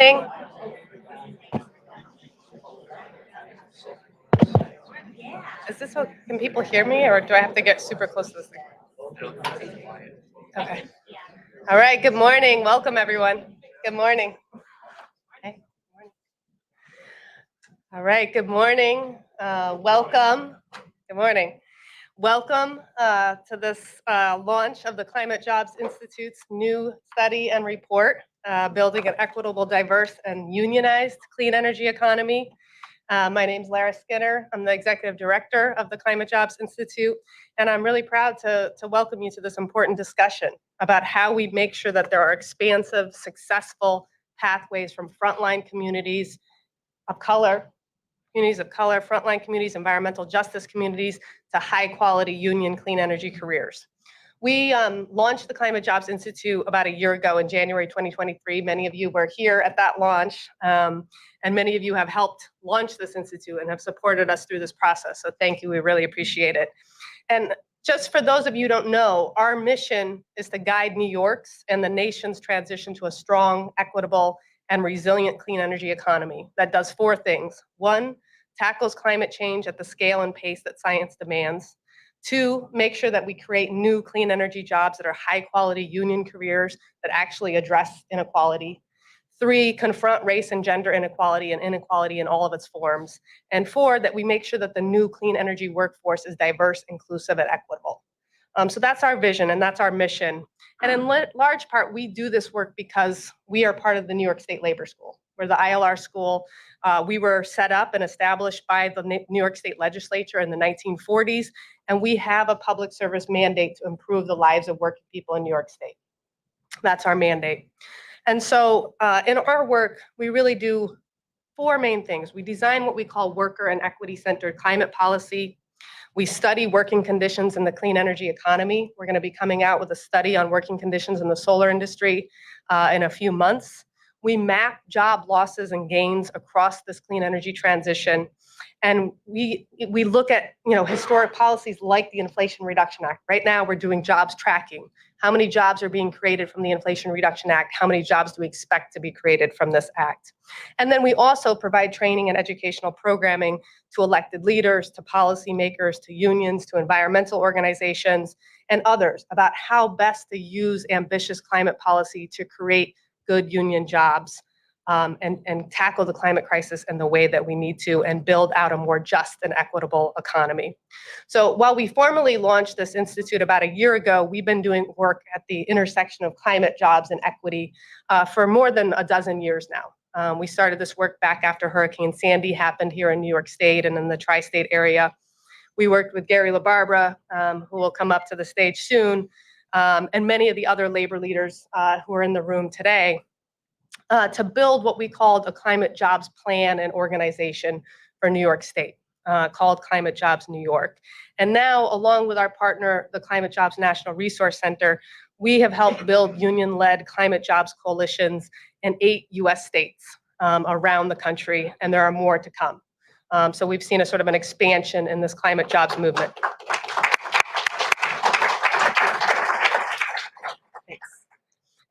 Thing. Is this what, can people hear me, or do I have to get super close to this thing? Okay. All right, good morning. Welcome, everyone. Good morning. Okay. All right, good morning. Welcome. Good morning. Welcome to this launch of the Climate Jobs Institute's new study and report, Building an Equitable, Diverse, and Unionized Clean Energy Economy. My name is Lara Skinner. I'm the Executive Director of the Climate Jobs Institute, and I'm really proud to welcome you to this important discussion about how we make sure that there are expansive, successful pathways from frontline communities of color, frontline communities, environmental justice communities, to high-quality union clean energy careers. We launched the Climate Jobs Institute about a year ago in January 2023. Many of you were here at that launch, and many of you have helped launch this institute and have supported us through this process. So thank you, we really appreciate it. And just for those of you who don't know, our mission is to guide New York's and the nation's transition to a strong, equitable, and resilient clean energy economy that does four things. One, tackles climate change at the scale and pace that science demands. Two, make sure that we create new clean energy jobs that are high quality union careers that actually address inequality. Three, confront race and gender inequality and inequality in all of its forms. And four, that we make sure that the new clean energy workforce is diverse, inclusive, and equitable. So that's our vision and that's our mission. And in large part, we do this work because we are part of the New York State Labor School. We're the ILR school. We were set up and established by the New York State Legislature in the 1940s, and we have a public service mandate to improve the lives of working people in New York State. That's our mandate. And so in our work, we really do four main things. We design what we call worker and equity-centered climate policy. We study working conditions in the clean energy economy. We're going to be coming out with a study on working conditions in the solar industry in a few months. We map job losses and gains across this clean energy transition. And we look at historic policies like the Inflation Reduction Act. Right now, we're doing jobs tracking. How many jobs are being created from the Inflation Reduction Act? How many jobs do we expect to be created from this act? And then we also provide training and educational programming to elected leaders, to policymakers, to unions, to environmental organizations, and others about how best to use ambitious climate policy to create good union jobs and tackle the climate crisis in the way that we need to and build out a more just and equitable economy. So while we formally launched this institute about a year ago, we've been doing work at the intersection of climate, jobs, and equity for more than a dozen years now. We started this work back after Hurricane Sandy happened here in New York State and in the tri-state area. We worked with Gary LaBarbera, who will come up to the stage soon, and many of the other labor leaders who are in the room today, to build what we called a climate jobs plan and organization for New York State, called Climate Jobs New York. And now, along with our partner, the Climate Jobs National Resource Center, we have helped build union-led climate jobs coalitions in 8 US states around the country, and there are more to come. So we've seen a sort of an expansion in this climate jobs movement.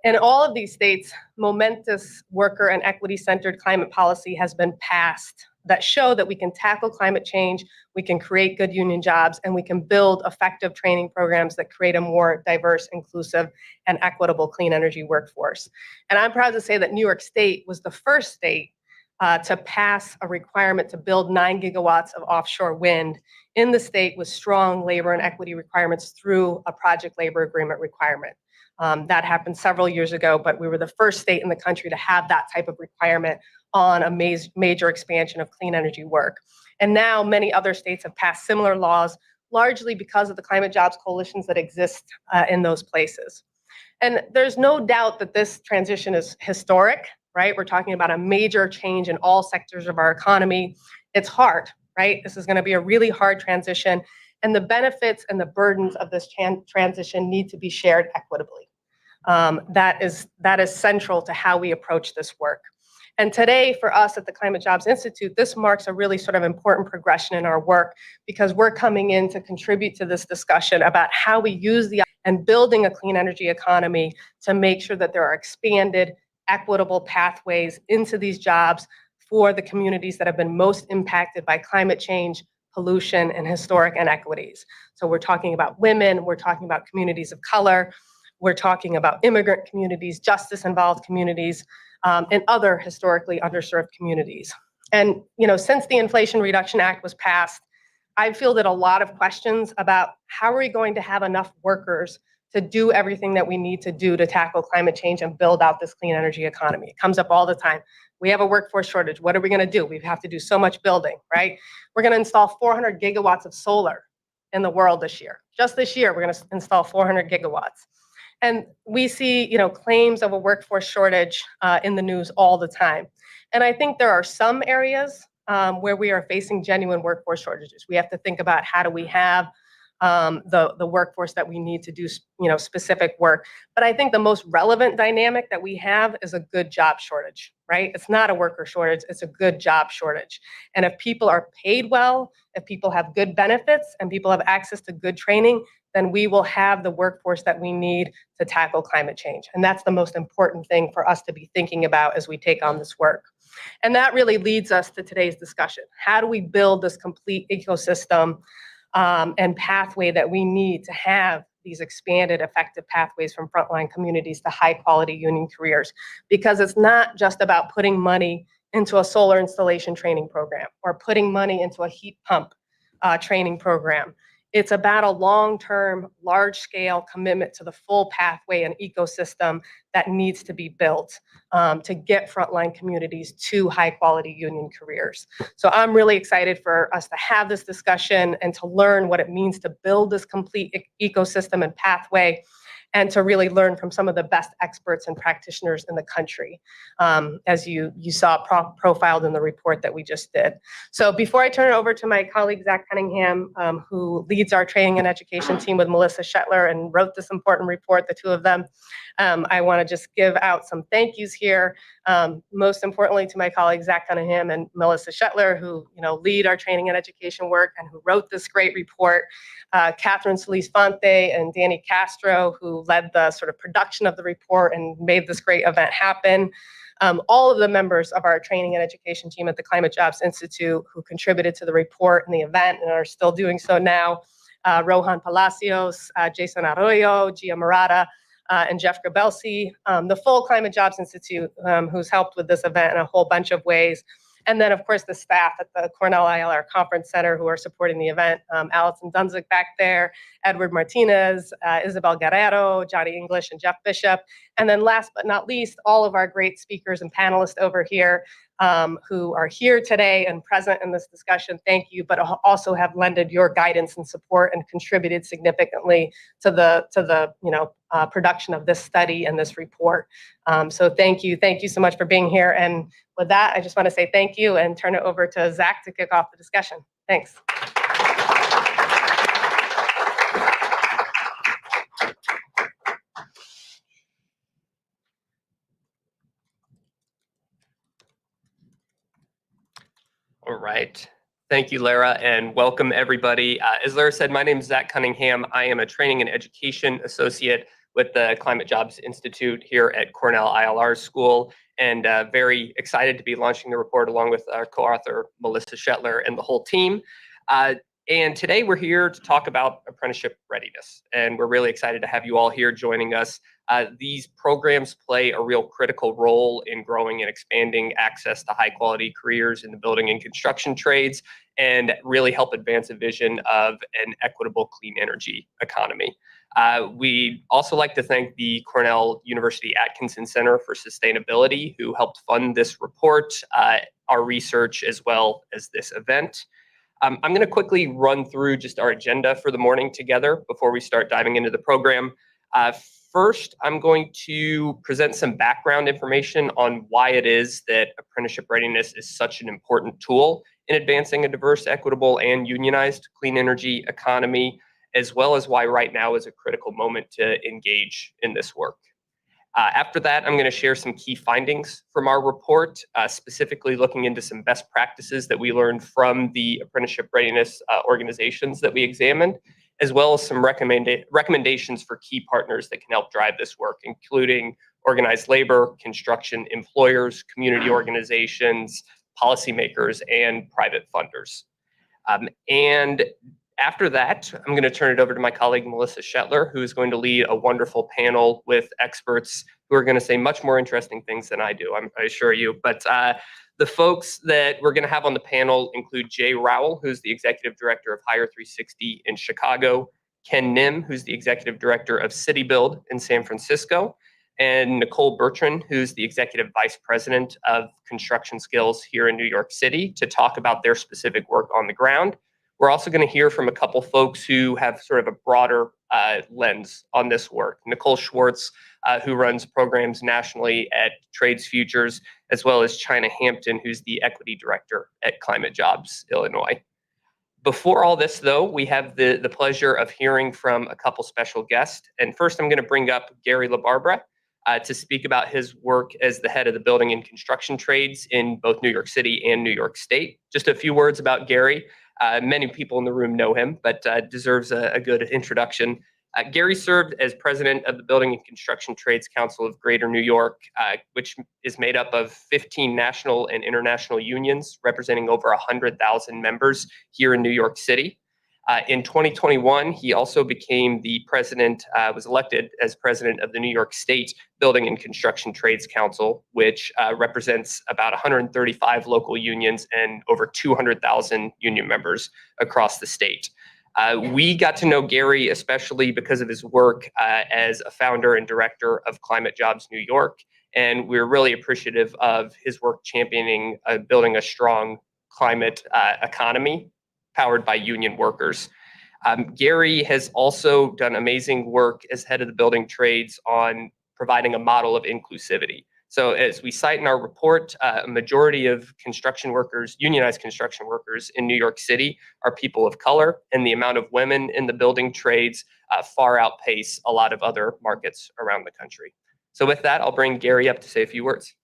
In all of these states, momentous worker and equity-centered climate policy has been passed that show that we can tackle climate change, we can create good union jobs, and we can build effective training programs that create a more diverse, inclusive, and equitable clean energy workforce. And I'm proud to say that New York State was the first state to pass a requirement to build 9 gigawatts of offshore wind in the state with strong labor and equity requirements through a project labor agreement requirement. That happened several years ago, but we were the first state in the country to have that type of requirement on a major expansion of clean energy work. And now many other states have passed similar laws, largely because of the climate jobs coalitions that exist in those places. And there's no doubt that this transition is historic, right? We're talking about a major change in all sectors of our economy. It's hard, right? This is going to be a really hard transition, and the benefits and the burdens of this transition need to be shared equitably. That is central to how we approach this work. And today, for us at the Climate Jobs Institute, this marks a really sort of important progression in our work, because we're coming in to contribute to this discussion about how we use and building a clean energy economy to make sure that there are expanded, equitable pathways into these jobs for the communities that have been most impacted by climate change, pollution, and historic inequities. So we're talking about women, we're talking about communities of color, we're talking about immigrant communities, justice-involved communities, and other historically underserved communities. And since the Inflation Reduction Act was passed, I've fielded a lot of questions about how are we going to have enough workers to do everything that we need to do to tackle climate change and build out this clean energy economy. It comes up all the time. We have a workforce shortage. What are we going to do? We have to do so much building, right? We're going to install 400 gigawatts of solar in the world this year. Just this year, we're going to install 400 gigawatts. And we see, claims of a workforce shortage in the news all the time. And I think there are some areas where we are facing genuine workforce shortages. We have to think about how do we have the workforce that we need to do, specific work. But I think the most relevant dynamic that we have is a good job shortage, right? It's not a worker shortage, it's a good job shortage. And if people are paid well, if people have good benefits and people have access to good training, then we will have the workforce that we need to tackle climate change. And that's the most important thing for us to be thinking about as we take on this work. And that really leads us to today's discussion. How do we build this complete ecosystem and pathway that we need to have these expanded effective pathways from frontline communities to high quality union careers? Because it's not just about putting money into a solar installation training program or putting money into a heat pump training program. It's about a long-term, large-scale commitment to the full pathway and ecosystem that needs to be built to get frontline communities to high-quality union careers. So I'm really excited for us to have this discussion and to learn what it means to build this complete ecosystem and pathway, and to really learn from some of the best experts and practitioners in the country, as you saw profiled in the report that we just did. So before I turn it over to my colleague, Zach Cunningham, who leads our training and education team with Melissa Shetler and wrote this important report, the two of them, I want to just give out some thank yous here. Most importantly to my colleagues, Zach Cunningham and Melissa Shetler, who lead our training and education work and who wrote this great report. Catherine Solis-Fonte and Danny Castro, who led the sort of production of the report and made this great event happen. All of the members of our training and education team at the Climate Jobs Institute who contributed to the report and the event and are still doing so now. Rohan Palacios, Jason Arroyo, Gia Murata, and Jeff Grabelsi, the full Climate Jobs Institute, who's helped with this event in a whole bunch of ways. And then, of course, the staff at the Cornell ILR Conference Center who are supporting the event. Allison Dunzik back there, Edward Martinez, Isabel Guerrero, Johnny English, and Jeff Bishop. And then last but not least, all of our great speakers and panelists over here who are here today and present in this discussion. Thank you, but also have lended your guidance and support and contributed significantly to the production of this study and this report. So thank you so much for being here. And with that, I just want to say thank you and turn it over to Zach to kick off the discussion. Thanks. All right. Thank you, Lara, and welcome everybody. As Lara said, my name is Zach Cunningham. I am a training and education associate with the Climate Jobs Institute here at Cornell ILR School, and very excited to be launching the report along with our co-author, Melissa Shetler, and the whole team. And today we're here to talk about apprenticeship readiness, and we're really excited to have you all here joining us. These programs play a real critical role in growing and expanding access to high quality careers in the building and construction trades, and really help advance a vision of an equitable clean energy economy. We'd also like to thank the Cornell University Atkinson Center for Sustainability, who helped fund this report, our research, as well as this event. I'm going to quickly run through just our agenda for the morning together before we start diving into the program. First, I'm going to present some background information on why it is that apprenticeship readiness is such an important tool in advancing a diverse, equitable, and unionized clean energy economy, as well as why right now is a critical moment to engage in this work. After that, I'm going to share some key findings from our report, specifically looking into some best practices that we learned from the apprenticeship readiness organizations that we examined. as well as some recommendations for key partners that can help drive this work, including organized labor, construction employers, community organizations, policymakers, and private funders. And after that, I'm going to turn it over to my colleague, Melissa Shetler, who is going to lead a wonderful panel with experts who are going to say much more interesting things than I do, I assure you. But the folks that we're going to have on the panel include Jay Rowell, who's the Executive Director of Hire 360 in Chicago, Ken Nim, who's the Executive Director of City Build in San Francisco, and Nicole Bertrand, who's the Executive Vice President of Construction Skills here in New York City, to talk about their specific work on the ground. We're also going to hear from a couple folks who have sort of a broader lens on this work. Nicole Schwartz, who runs programs nationally at Trades Futures, as well as China Hampton, who's the Equity Director at Climate Jobs Illinois. Before all this, though, we have the pleasure of hearing from a couple special guests. And first, I'm going to bring up Gary LaBarbera to speak about his work as the head of the building and construction trades in both New York City and New York State. Just a few words about Gary. Many people in the room know him, but deserves a good introduction. Gary served as president of the Building and Construction Trades Council of Greater New York, which is made up of 15 national and international unions representing over 100,000 members here in New York City. In 2021, he also became the president, was elected as president of the New York State Building and Construction Trades Council, which represents about 135 local unions and over 200,000 union members across the state. We got to know Gary especially because of his work as a founder and director of Climate Jobs New York, and we're really appreciative of his work championing building a strong climate economy powered by union workers. Gary has also done amazing work as head of the building trades on providing a model of inclusivity. So as we cite in our report, a majority of construction workers, unionized construction workers in New York City are people of color, and the amount of women in the building trades far outpace a lot of other markets around the country. So with that, I'll bring Gary up to say a few words.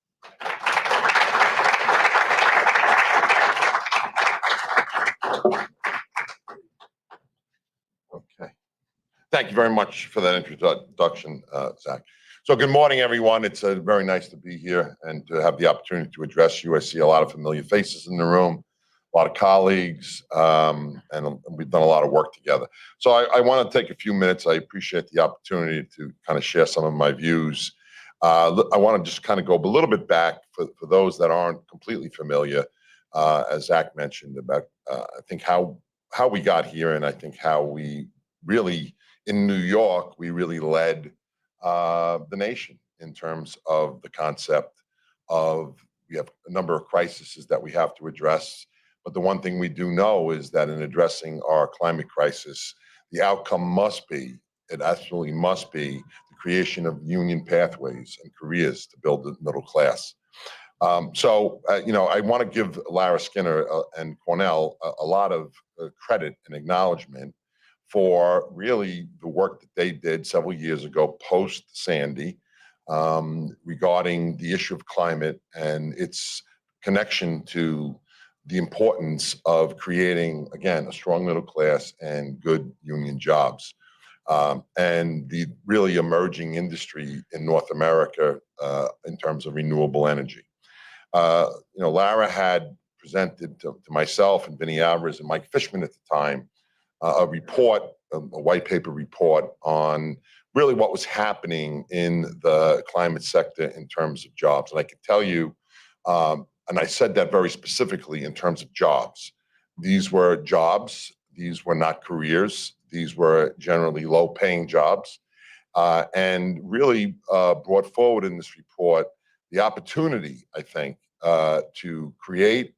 Okay. Thank you very much for that introduction, Zach. So good morning, everyone. It's very nice to be here and to have the opportunity to address you. I see a lot of familiar faces in the room, a lot of colleagues, and we've done a lot of work together. So I want to take a few minutes. I appreciate the opportunity to kind of share some of my views. I want to just kind of go a little bit back for those that aren't completely familiar, as Zach mentioned, about I think how we got here, and I think how we really, in New York, we really led the nation in terms of the concept of we have a number of crises that we have to address. But the one thing we do know is that in addressing our climate crisis, the outcome must be, it absolutely must be, the creation of union pathways and careers to build the middle class. You know, I want to give Lara Skinner and Cornell a lot of credit and acknowledgement for really the work that they did several years ago post Sandy regarding the issue of climate and its connection to the importance of creating, again, a strong middle class and good union jobs. And the really emerging industry in North America in terms of renewable energy. You know, Lara had presented to myself and Vinny Alvarez and Mike Fishman at the time a report, a white paper report on really what was happening in the climate sector in terms of jobs. And I can tell you, and I said that very specifically in terms of jobs. These were jobs, these were not careers, these were generally low-paying jobs, and really brought forward in this report the opportunity, I think, to create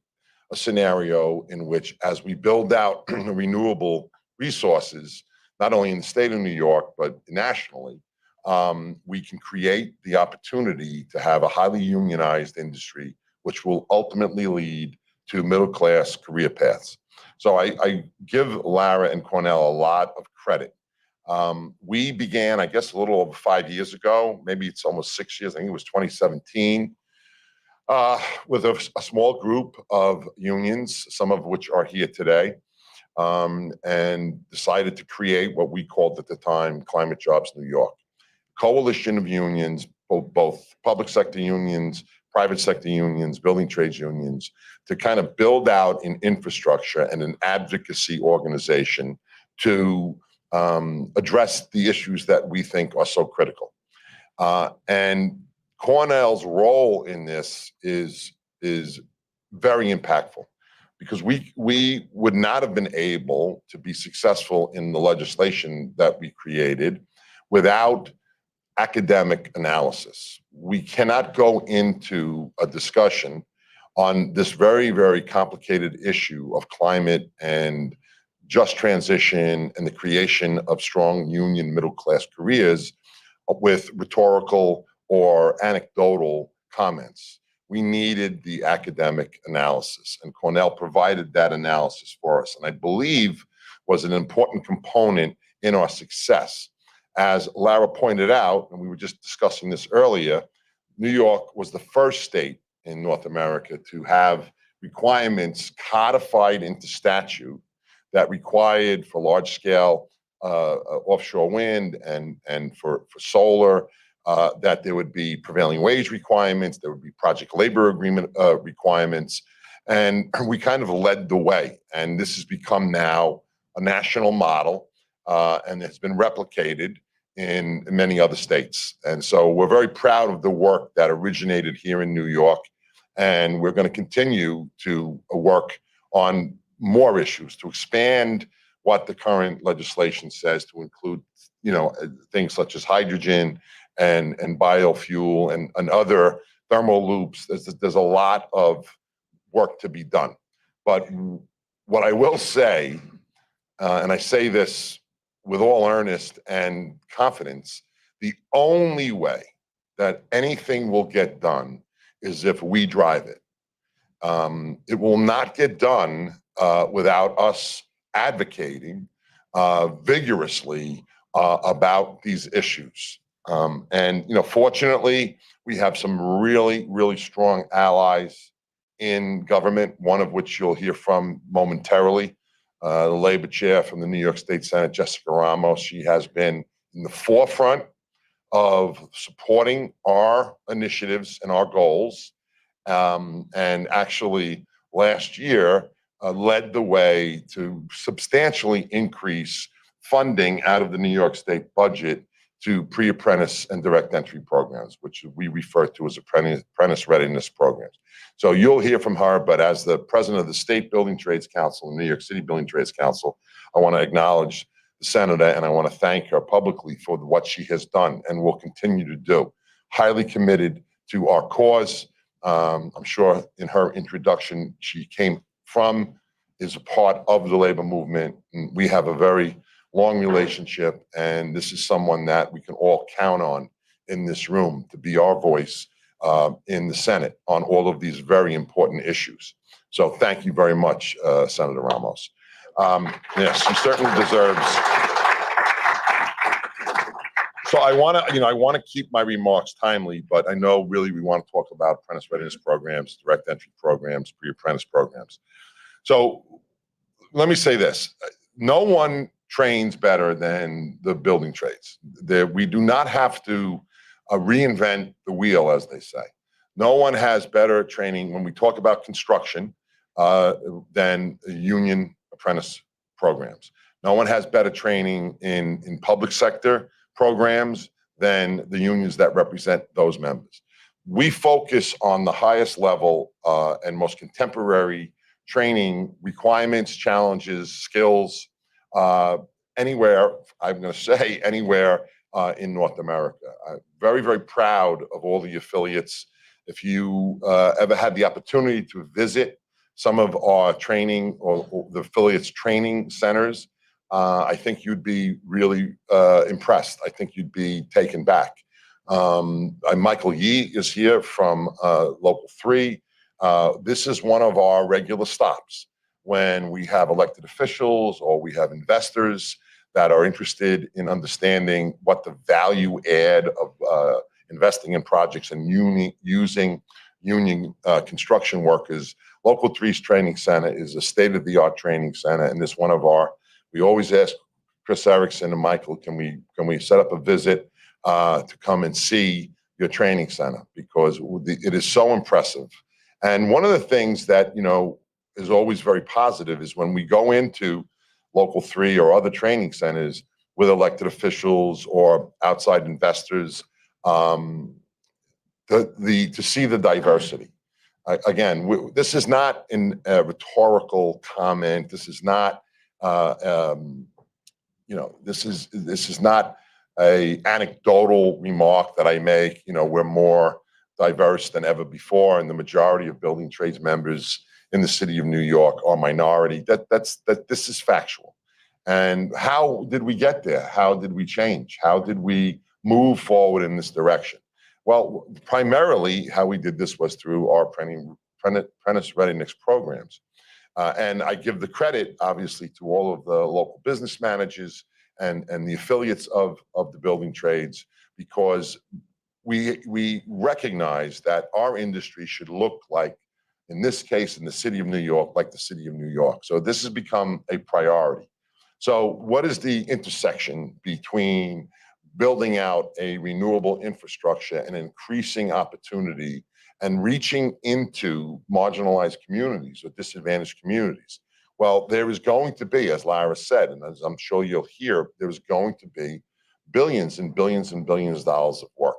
a scenario in which, as we build out renewable resources, not only in the state of New York, but nationally, we can create the opportunity to have a highly unionized industry, which will ultimately lead to middle-class career paths. So I give Lara and Cornell a lot of credit. We began, I guess, a little over 5 years ago, maybe it's almost 6 years, I think it was 2017, with a small group of unions, some of which are here today, and decided to create what we called at the time Climate Jobs New York. Coalition of unions, both public sector unions, private sector unions, building trades unions, to kind of build out an infrastructure and an advocacy organization to address the issues that we think are so critical. And Cornell's role in this is very impactful, because we would not have been able to be successful in the legislation that we created without academic analysis. We cannot go into a discussion on this very, very complicated issue of climate and just transition and the creation of strong union middle-class careers with rhetorical or anecdotal comments. We needed the academic analysis, and Cornell provided that analysis for us, and I believe was an important component in our success. As Lara pointed out, and we were just discussing this earlier, New York was the first state in North America to have requirements codified into statute that required for large-scale offshore wind and for solar, that there would be prevailing wage requirements, there would be project labor agreement requirements, and we kind of led the way. And this has become now a national model, and it's been replicated in many other states. And so we're very proud of the work that originated here in New York, and we're going to continue to work on more issues to expand what the current legislation says, to include, things such as hydrogen and biofuel and other thermal loops. There's a lot of work to be done. But what I will say, and I say this with all earnest and confidence, the only way that anything will get done is if we drive it. It will not get done without us advocating vigorously about these issues. Fortunately, we have some really, really strong allies in government, one of which you'll hear from momentarily, the Labor Chair from the New York State Senate, Jessica Ramos. She has been in the forefront of supporting our initiatives and our goals, and actually last year led the way to substantially increase funding out of the New York State budget to pre-apprentice and direct entry programs, which we refer to as apprentice readiness programs. So you'll hear from her, but as the president of the State Building Trades Council and New York City Building Trades Council, I want to acknowledge the senator, and I want to thank her publicly for what she has done and will continue to do. Highly committed to our cause. I'm sure in her introduction, she is a part of the labor movement. And we have a very long relationship, and this is someone that we can all count on in this room to be our voice in the Senate on all of these very important issues. So thank you very much, Senator Ramos. Yes, she certainly deserves. So I want to keep my remarks timely, but I know really we want to talk about apprentice readiness programs, direct entry programs, pre-apprentice programs. So let me say this: no one trains better than the building trades. We do not have to reinvent the wheel, as they say. No one has better training when we talk about construction than union apprentice programs. No one has better training in public sector programs than the unions that represent those members. We focus on the highest level and most contemporary training requirements, challenges, skills, anywhere, I'm going to say anywhere in North America. I'm very, very proud of all the affiliates. If you ever had the opportunity to visit some of our training or the affiliates training centers, I think you'd be really impressed. I think you'd be taken back. Michael Yee is here from Local 3. This is one of our regular stops when we have elected officials or we have investors that are interested in understanding what the value add of investing in projects and using union construction workers. Local 3's training center is a state-of-the-art training center, and it's one of our, we always ask Chris Erickson and Michael, can we set up a visit to come and see your training center, because it is so impressive. And one of the things that, is always very positive is when we go into Local 3 or other training centers with elected officials or outside investors, to see the diversity. Again, this is not a rhetorical comment. This is not, this is not a anecdotal remark that I make. We're more diverse than ever before, and the majority of building trades members in the city of New York are minority. This is factual. And how did we get there? How did we change? How did we move forward in this direction? Well, primarily how we did this was through our apprentice readiness programs. And I give the credit, obviously, to all of the local business managers and the affiliates of the building trades, because we recognize that our industry should look like, in this case, in the city of New York, like the city of New York. So this has become a priority. So what is the intersection between building out a renewable infrastructure and increasing opportunity and reaching into marginalized communities or disadvantaged communities? Well, there is going to be, as Lara said, and as I'm sure you'll hear, there's going to be billions and billions and billions of dollars of work.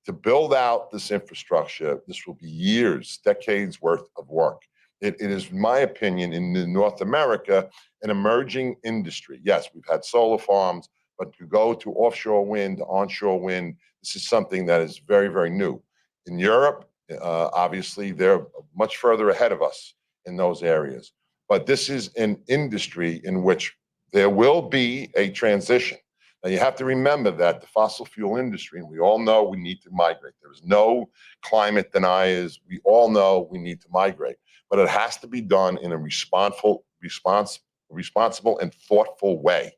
To build out this infrastructure, this will be years, decades worth of work. It is, in my opinion, in North America, an emerging industry. Yes, we've had solar farms, but to go to offshore wind, onshore wind, this is something that is very, very new. In Europe, obviously, they're much further ahead of us in those areas. But this is an industry in which there will be a transition. Now, you have to remember that the fossil fuel industry, and we all know we need to migrate. There is no climate deniers. We all know we need to migrate. But it has to be done in a responsible and thoughtful way,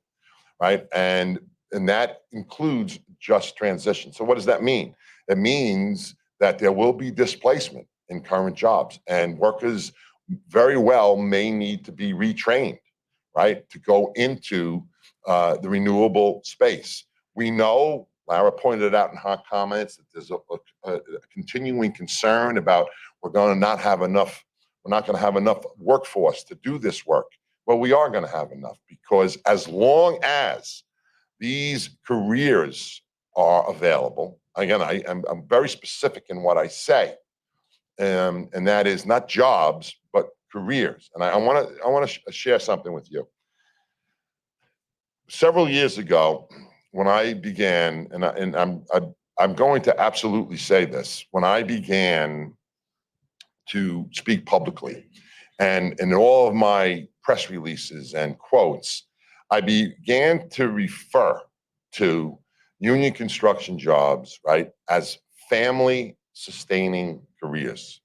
right? And that includes just transition. So what does that mean? It means that there will be displacement in current jobs, and workers very well may need to be retrained, right, to go into the renewable space. We know, Lara pointed out in her comments, that there's a continuing concern about we're not going to have enough workforce to do this work. Well, we are going to have enough, because as long as these careers are available, again, I'm very specific in what I say, and that is not jobs, but careers. And I want to share something with you. Several years ago, when I began, and I'm going to absolutely say this, when I began to speak publicly, and in all of my press releases and quotes, I began to refer to union construction jobs, right, as family-sustaining careers.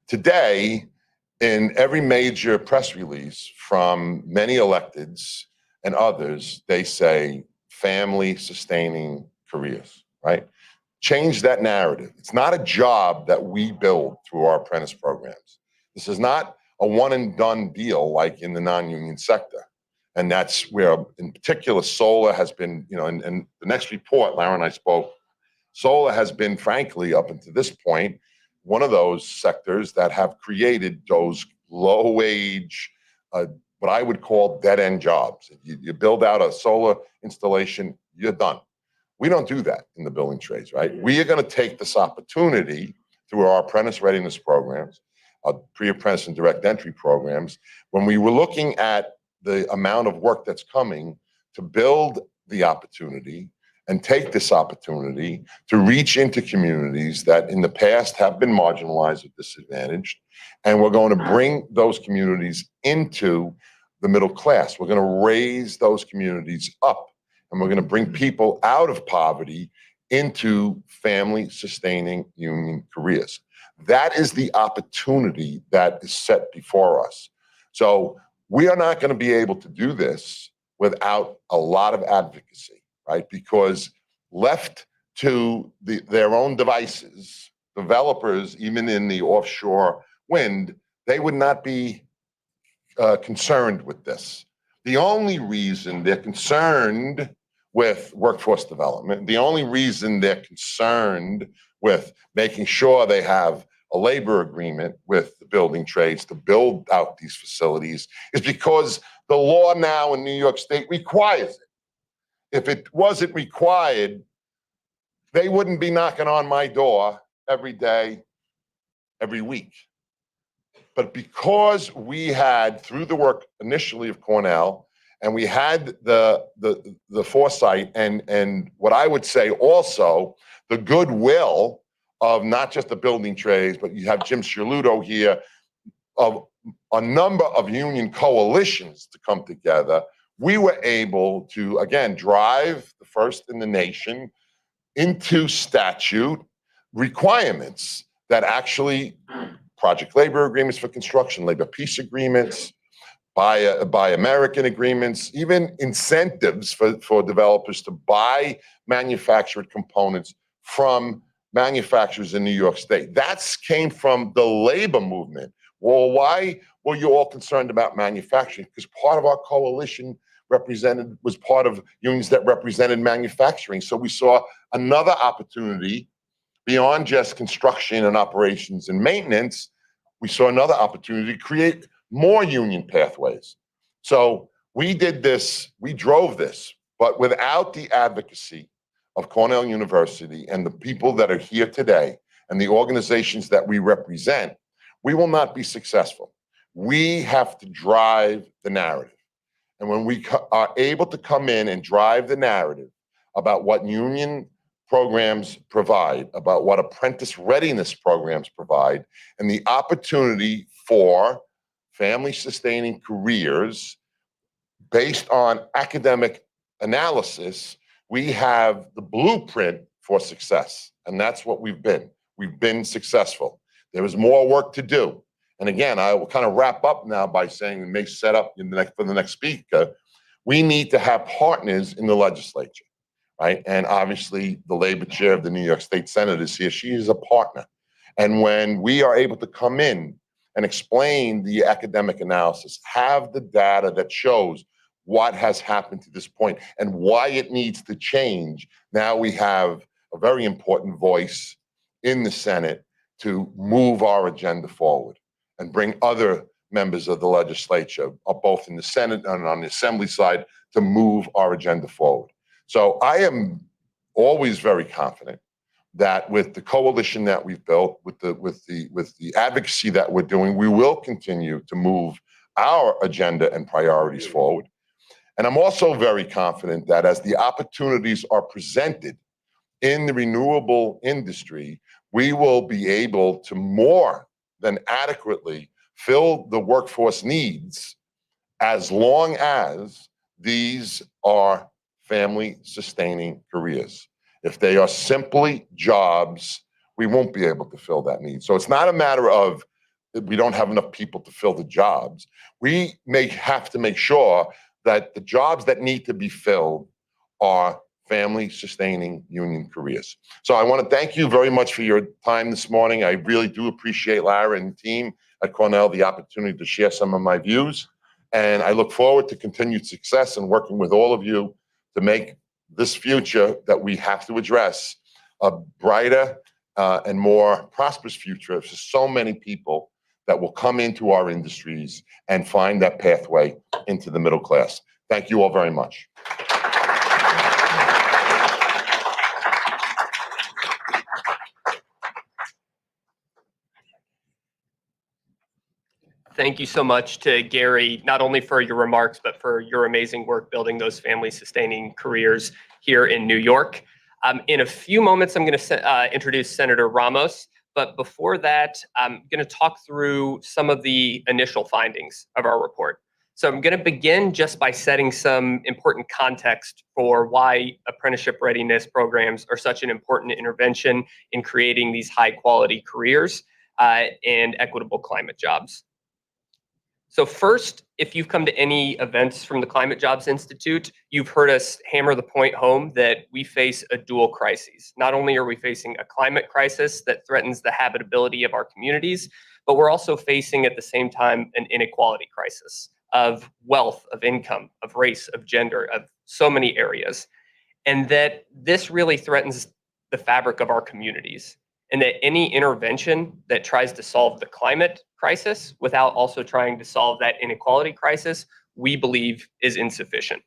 Today, in every major press release from many electeds and others, they say family-sustaining careers, right? Change that narrative. It's not a job that we build through our apprentice programs. This is not a one-and-done deal like in the non-union sector. And that's where, in particular, solar has been, and the next report, Lara and I spoke, solar has been, frankly, up until this point, one of those sectors that have created those low-wage, what I would call dead-end jobs. You build out a solar installation, you're done. We don't do that in the building trades, right? We are going to take this opportunity through our apprentice readiness programs, our pre-apprentice and direct entry programs, when we were looking at the amount of work that's coming, to build the opportunity and take this opportunity to reach into communities that in the past have been marginalized or disadvantaged. And we're going to bring those communities into the middle class. We're going to raise those communities up, and we're going to bring people out of poverty into family-sustaining union careers. That is the opportunity that is set before us. So we are not going to be able to do this without a lot of advocacy, right? Because left to their own devices, developers, even in the offshore wind, they would not be concerned with this. The only reason they're concerned with workforce development, the only reason they're concerned with making sure they have a labor agreement with the building trades to build out these facilities is because the law now in New York State requires it. If it wasn't required, they wouldn't be knocking on my door every day, every week. But because we had, through the work initially of Cornell, and we had the foresight and what I would say also the goodwill of not just the building trades, but you have Jim Scioluto here, of a number of union coalitions to come together, we were able to, again, drive the first in the nation into statute requirements that actually project labor agreements for construction, labor peace agreements, buy American agreements, even incentives for developers to buy manufactured components from manufacturers in New York State. That came from the labor movement. Well, why were you all concerned about manufacturing? Because part of our coalition was part of unions that represented manufacturing. So we saw another opportunity beyond just construction and operations and maintenance. We saw another opportunity to create more union pathways. So we did this, we drove this, but without the advocacy of Cornell University and the people that are here today and the organizations that we represent, we will not be successful. We have to drive the narrative. And when we are able to come in and drive the narrative about what union programs provide, about what apprentice readiness programs provide, and the opportunity for family-sustaining careers based on academic analysis, we have the blueprint for success. And that's what we've been. We've been successful. There is more work to do. And again, I will kind of wrap up now by saying, we may set up for the next speaker, we need to have partners in the legislature, right? And obviously, the labor chair of the New York State Senate is here. She is a partner. And when we are able to come in and explain the academic analysis, have the data that shows what has happened to this point and why it needs to change, now we have a very important voice in the Senate to move our agenda forward and bring other members of the legislature, both in the Senate and on the Assembly side, to move our agenda forward. So I am always very confident that with the coalition that we've built, with the advocacy that we're doing, we will continue to move our agenda and priorities forward. And I'm also very confident that as the opportunities are presented in the renewable industry, we will be able to more than adequately fill the workforce needs as long as these are family-sustaining careers. If they are simply jobs, we won't be able to fill that need. So it's not a matter of we don't have enough people to fill the jobs. We may have to make sure that the jobs that need to be filled are family-sustaining union careers. So I want to thank you very much for your time this morning. I really do appreciate Lara and the team at Cornell the opportunity to share some of my views. And I look forward to continued success and working with all of you to make this future that we have to address a brighter and more prosperous future for so many people that will come into our industries and find that pathway into the middle class. Thank you all very much. Thank you so much to Gary, not only for your remarks, but for your amazing work building those family-sustaining careers here in New York. In a few moments, I'm going to introduce Senator Ramos. But before that, I'm going to talk through some of the initial findings of our report. So I'm going to begin just by setting some important context for why apprenticeship readiness programs are such an important intervention in creating these high-quality careers and equitable climate jobs. So first, if you've come to any events from the Climate Jobs Institute, you've heard us hammer the point home that we face a dual crisis. Not only are we facing a climate crisis that threatens the habitability of our communities, but we're also facing at the same time an inequality crisis of wealth, of income, of race, of gender, of so many areas. And that this really threatens the fabric of our communities. And that any intervention that tries to solve the climate crisis without also trying to solve that inequality crisis, we believe is insufficient.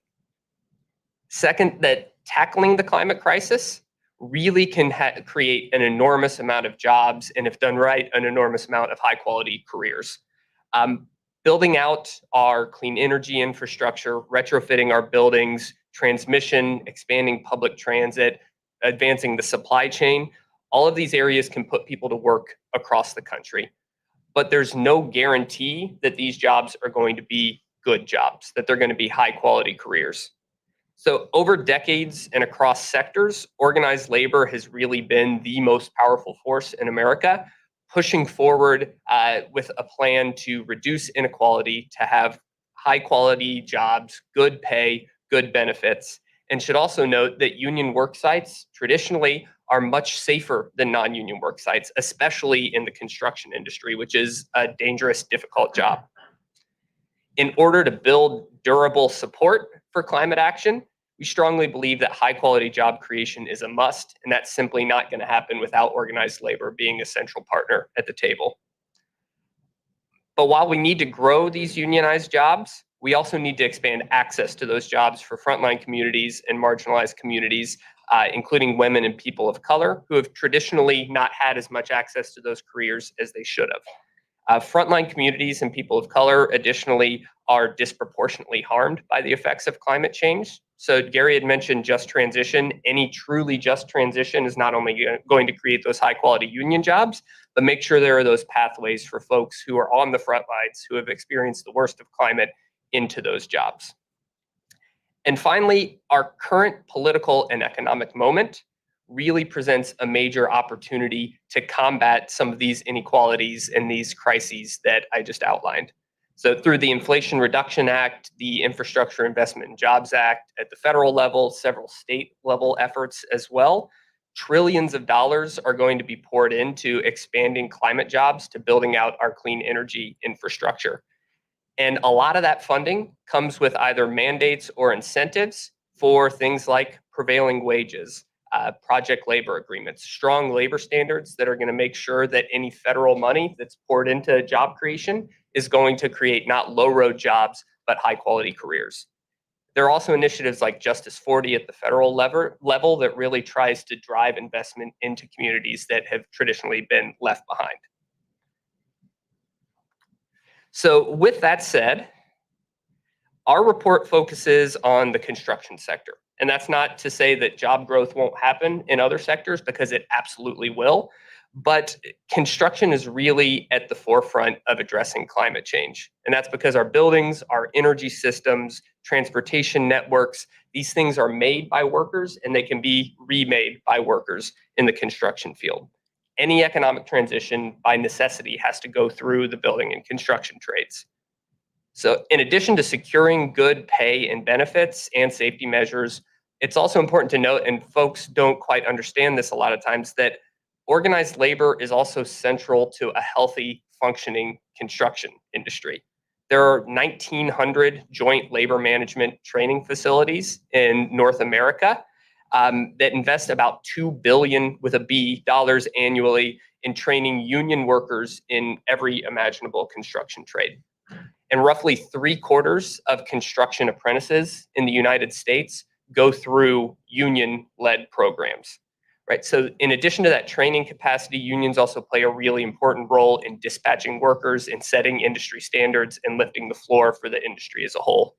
Second, that tackling the climate crisis really can create an enormous amount of jobs, and if done right, an enormous amount of high quality careers. Building out our clean energy infrastructure, retrofitting our buildings, transmission, expanding public transit, advancing the supply chain, all of these areas can put people to work across the country. But there's no guarantee that these jobs are going to be good jobs, that they're going to be high quality careers. So over decades and across sectors, organized labor has really been the most powerful force in America, pushing forward with a plan to reduce inequality, to have high quality jobs, good pay, good benefits. And should also note that union work sites traditionally are much safer than non-union work sites, especially in the construction industry, which is a dangerous, difficult job. In order to build durable support for climate action, we strongly believe that high quality job creation is a must, and that's simply not going to happen without organized labor being a central partner at the table. But while we need to grow these unionized jobs, we also need to expand access to those jobs for frontline communities and marginalized communities, including women and people of color who have traditionally not had as much access to those careers as they should have. Frontline communities and people of color, additionally, are disproportionately harmed by the effects of climate change. So Gary had mentioned just transition. Any truly just transition is not only going to create those high quality union jobs, but make sure there are those pathways for folks who are on the front lines, who have experienced the worst of climate, into those jobs. And finally, our current political and economic moment really presents a major opportunity to combat some of these inequalities and these crises that I just outlined. So through the Inflation Reduction Act, the Infrastructure Investment and Jobs Act at the federal level, several state level efforts as well, trillions of dollars are going to be poured into expanding climate jobs, to building out our clean energy infrastructure. And a lot of that funding comes with either mandates or incentives for things like prevailing wages, project labor agreements, strong labor standards that are going to make sure that any federal money that's poured into job creation is going to create not low road jobs, but high quality careers. There are also initiatives like Justice 40 at the federal level that really tries to drive investment into communities that have traditionally been left behind. So with that said, our report focuses on the construction sector. And that's not to say that job growth won't happen in other sectors, because it absolutely will. But construction is really at the forefront of addressing climate change. And that's because our buildings, our energy systems, transportation networks, these things are made by workers, and they can be remade by workers in the construction field. Any economic transition by necessity has to go through the building and construction trades. So in addition to securing good pay and benefits and safety measures, it's also important to note, and folks don't quite understand this a lot of times, that organized labor is also central to a healthy, functioning construction industry. There are 1,900 joint labor management training facilities in North America that invest about $2 billion with a B dollars annually in training union workers in every imaginable construction trade. And roughly 3/4 of construction apprentices in the United States go through union-led programs, right? So in addition to that training capacity, unions also play a really important role in dispatching workers, in setting industry standards, and lifting the floor for the industry as a whole.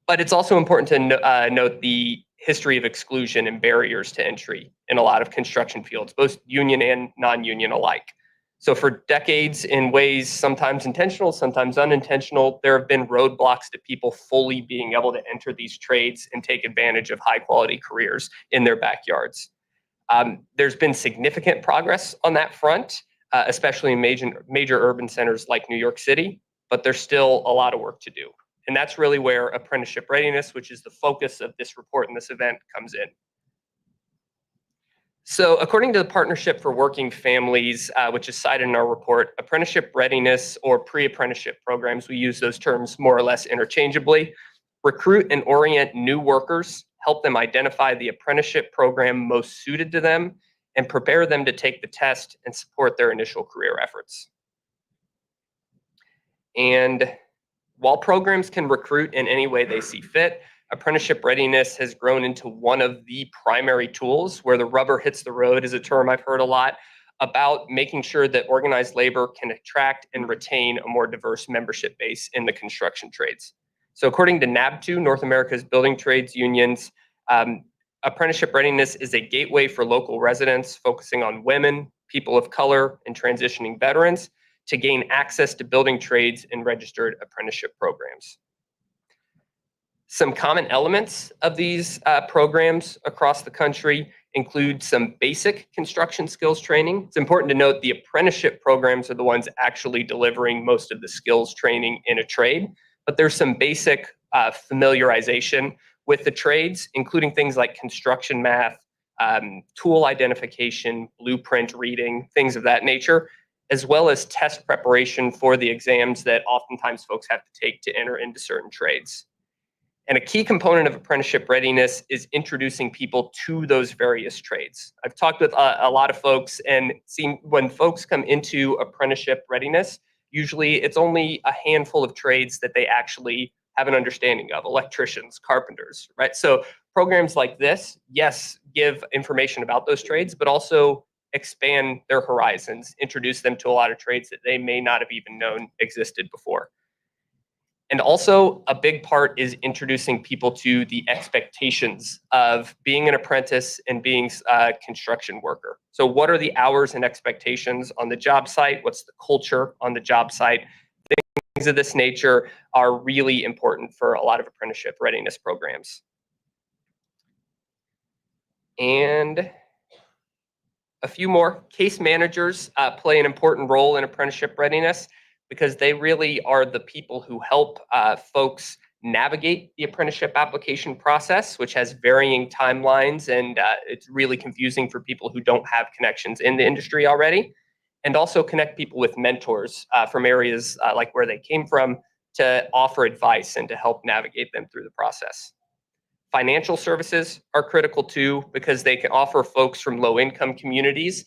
But it's also important to note the history of exclusion and barriers to entry in a lot of construction fields, both union and non-union alike. So for decades, in ways sometimes intentional, sometimes unintentional, there have been roadblocks to people fully being able to enter these trades and take advantage of high quality careers in their backyards. There's been significant progress on that front, especially in major urban centers like New York City. but there's still a lot of work to do. And that's really where apprenticeship readiness, which is the focus of this report and this event, comes in. So according to the Partnership for Working Families, which is cited in our report, apprenticeship readiness or pre-apprenticeship programs, we use those terms more or less interchangeably, recruit and orient new workers, help them identify the apprenticeship program most suited to them, and prepare them to take the test and support their initial career efforts. And while programs can recruit in any way they see fit, apprenticeship readiness has grown into one of the primary tools where the rubber hits the road, is a term I've heard a lot, about making sure that organized labor can attract and retain a more diverse membership base in the construction trades. So according to NABTU, North America's Building Trades Unions, apprenticeship readiness is a gateway for local residents focusing on women, people of color, and transitioning veterans to gain access to building trades and registered apprenticeship programs. Some common elements of these programs across the country include some basic construction skills training. It's important to note the apprenticeship programs are the ones actually delivering most of the skills training in a trade, but there's some basic familiarization with the trades, including things like construction math, tool identification, blueprint reading, things of that nature, as well as test preparation for the exams that oftentimes folks have to take to enter into certain trades. And a key component of apprenticeship readiness is introducing people to those various trades. I've talked with a lot of folks and seen when folks come into apprenticeship readiness, usually it's only a handful of trades that they actually have an understanding of: electricians, carpenters, right? So programs like this, yes, give information about those trades, but also expand their horizons, introduce them to a lot of trades that they may not have even known existed before. And also a big part is introducing people to the expectations of being an apprentice and being a construction worker. So what are the hours and expectations on the job site? What's the culture on the job site? Things of this nature are really important for a lot of apprenticeship readiness programs. And a few more. Case managers play an important role in apprenticeship readiness because they really are the people who help folks navigate the apprenticeship application process, which has varying timelines, and it's really confusing for people who don't have connections in the industry already, and also connect people with mentors from areas like where they came from to offer advice and to help navigate them through the process. Financial services are critical too, because they can offer folks from low-income communities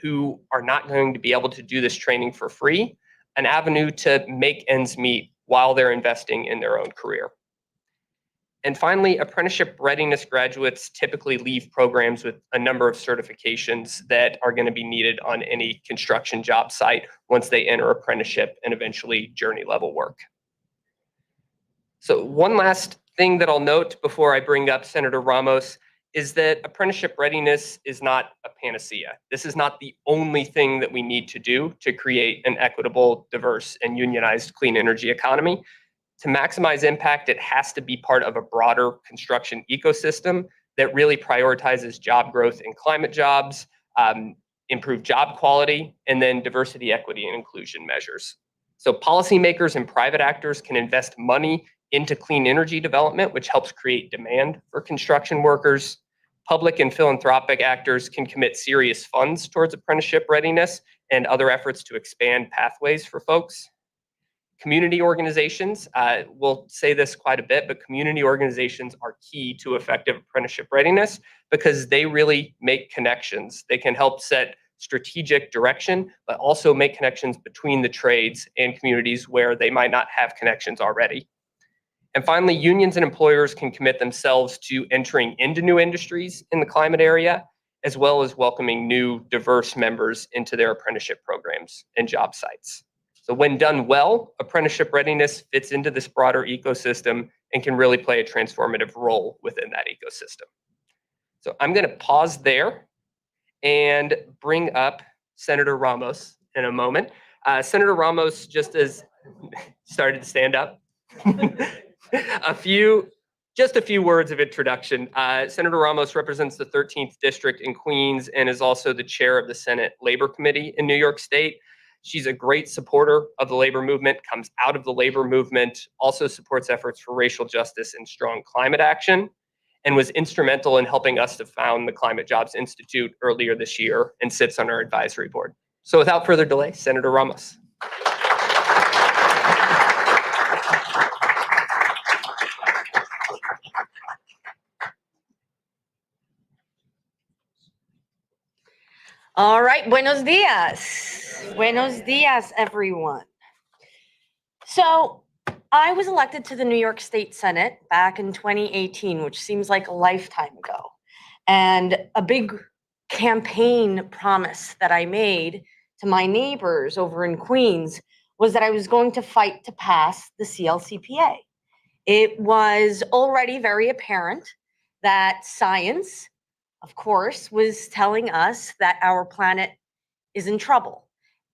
who are not going to be able to do this training for free an avenue to make ends meet while they're investing in their own career. And finally, apprenticeship readiness graduates typically leave programs with a number of certifications that are going to be needed on any construction job site once they enter apprenticeship and eventually journey level work. So one last thing that I'll note before I bring up Senator Ramos is that apprenticeship readiness is not a panacea. This is not the only thing that we need to do to create an equitable, diverse, and unionized clean energy economy. To maximize impact, it has to be part of a broader construction ecosystem that really prioritizes job growth and climate jobs, improve job quality, and then diversity, equity, and inclusion measures. So policymakers and private actors can invest money into clean energy development, which helps create demand for construction workers. Public and philanthropic actors can commit serious funds towards apprenticeship readiness and other efforts to expand pathways for folks. Community organizations, we'll say this quite a bit, but community organizations are key to effective apprenticeship readiness because they really make connections. They can help set strategic direction, but also make connections between the trades and communities where they might not have connections already. And finally, unions and employers can commit themselves to entering into new industries in the climate area, as well as welcoming new diverse members into their apprenticeship programs and job sites. So when done well, apprenticeship readiness fits into this broader ecosystem and can really play a transformative role within that ecosystem. So I'm going to pause there and bring up Senator Ramos in a moment. Senator Ramos just as started to stand up. Just a few words of introduction. Senator Ramos represents the 13th District in Queens and is also the chair of the Senate Labor Committee in New York State. She's a great supporter of the labor movement, comes out of the labor movement, also supports efforts for racial justice and strong climate action, and was instrumental in helping us to found the Climate Jobs Institute earlier this year and sits on our advisory board. So without further delay, Senator Ramos. All right, buenos dias. Buenos dias, everyone. So I was elected to the New York State Senate back in 2018, which seems like a lifetime ago. And a big campaign promise that I made to my neighbors over in Queens was that I was going to fight to pass the CLCPA. It was already very apparent that science, of course, was telling us that our planet is in trouble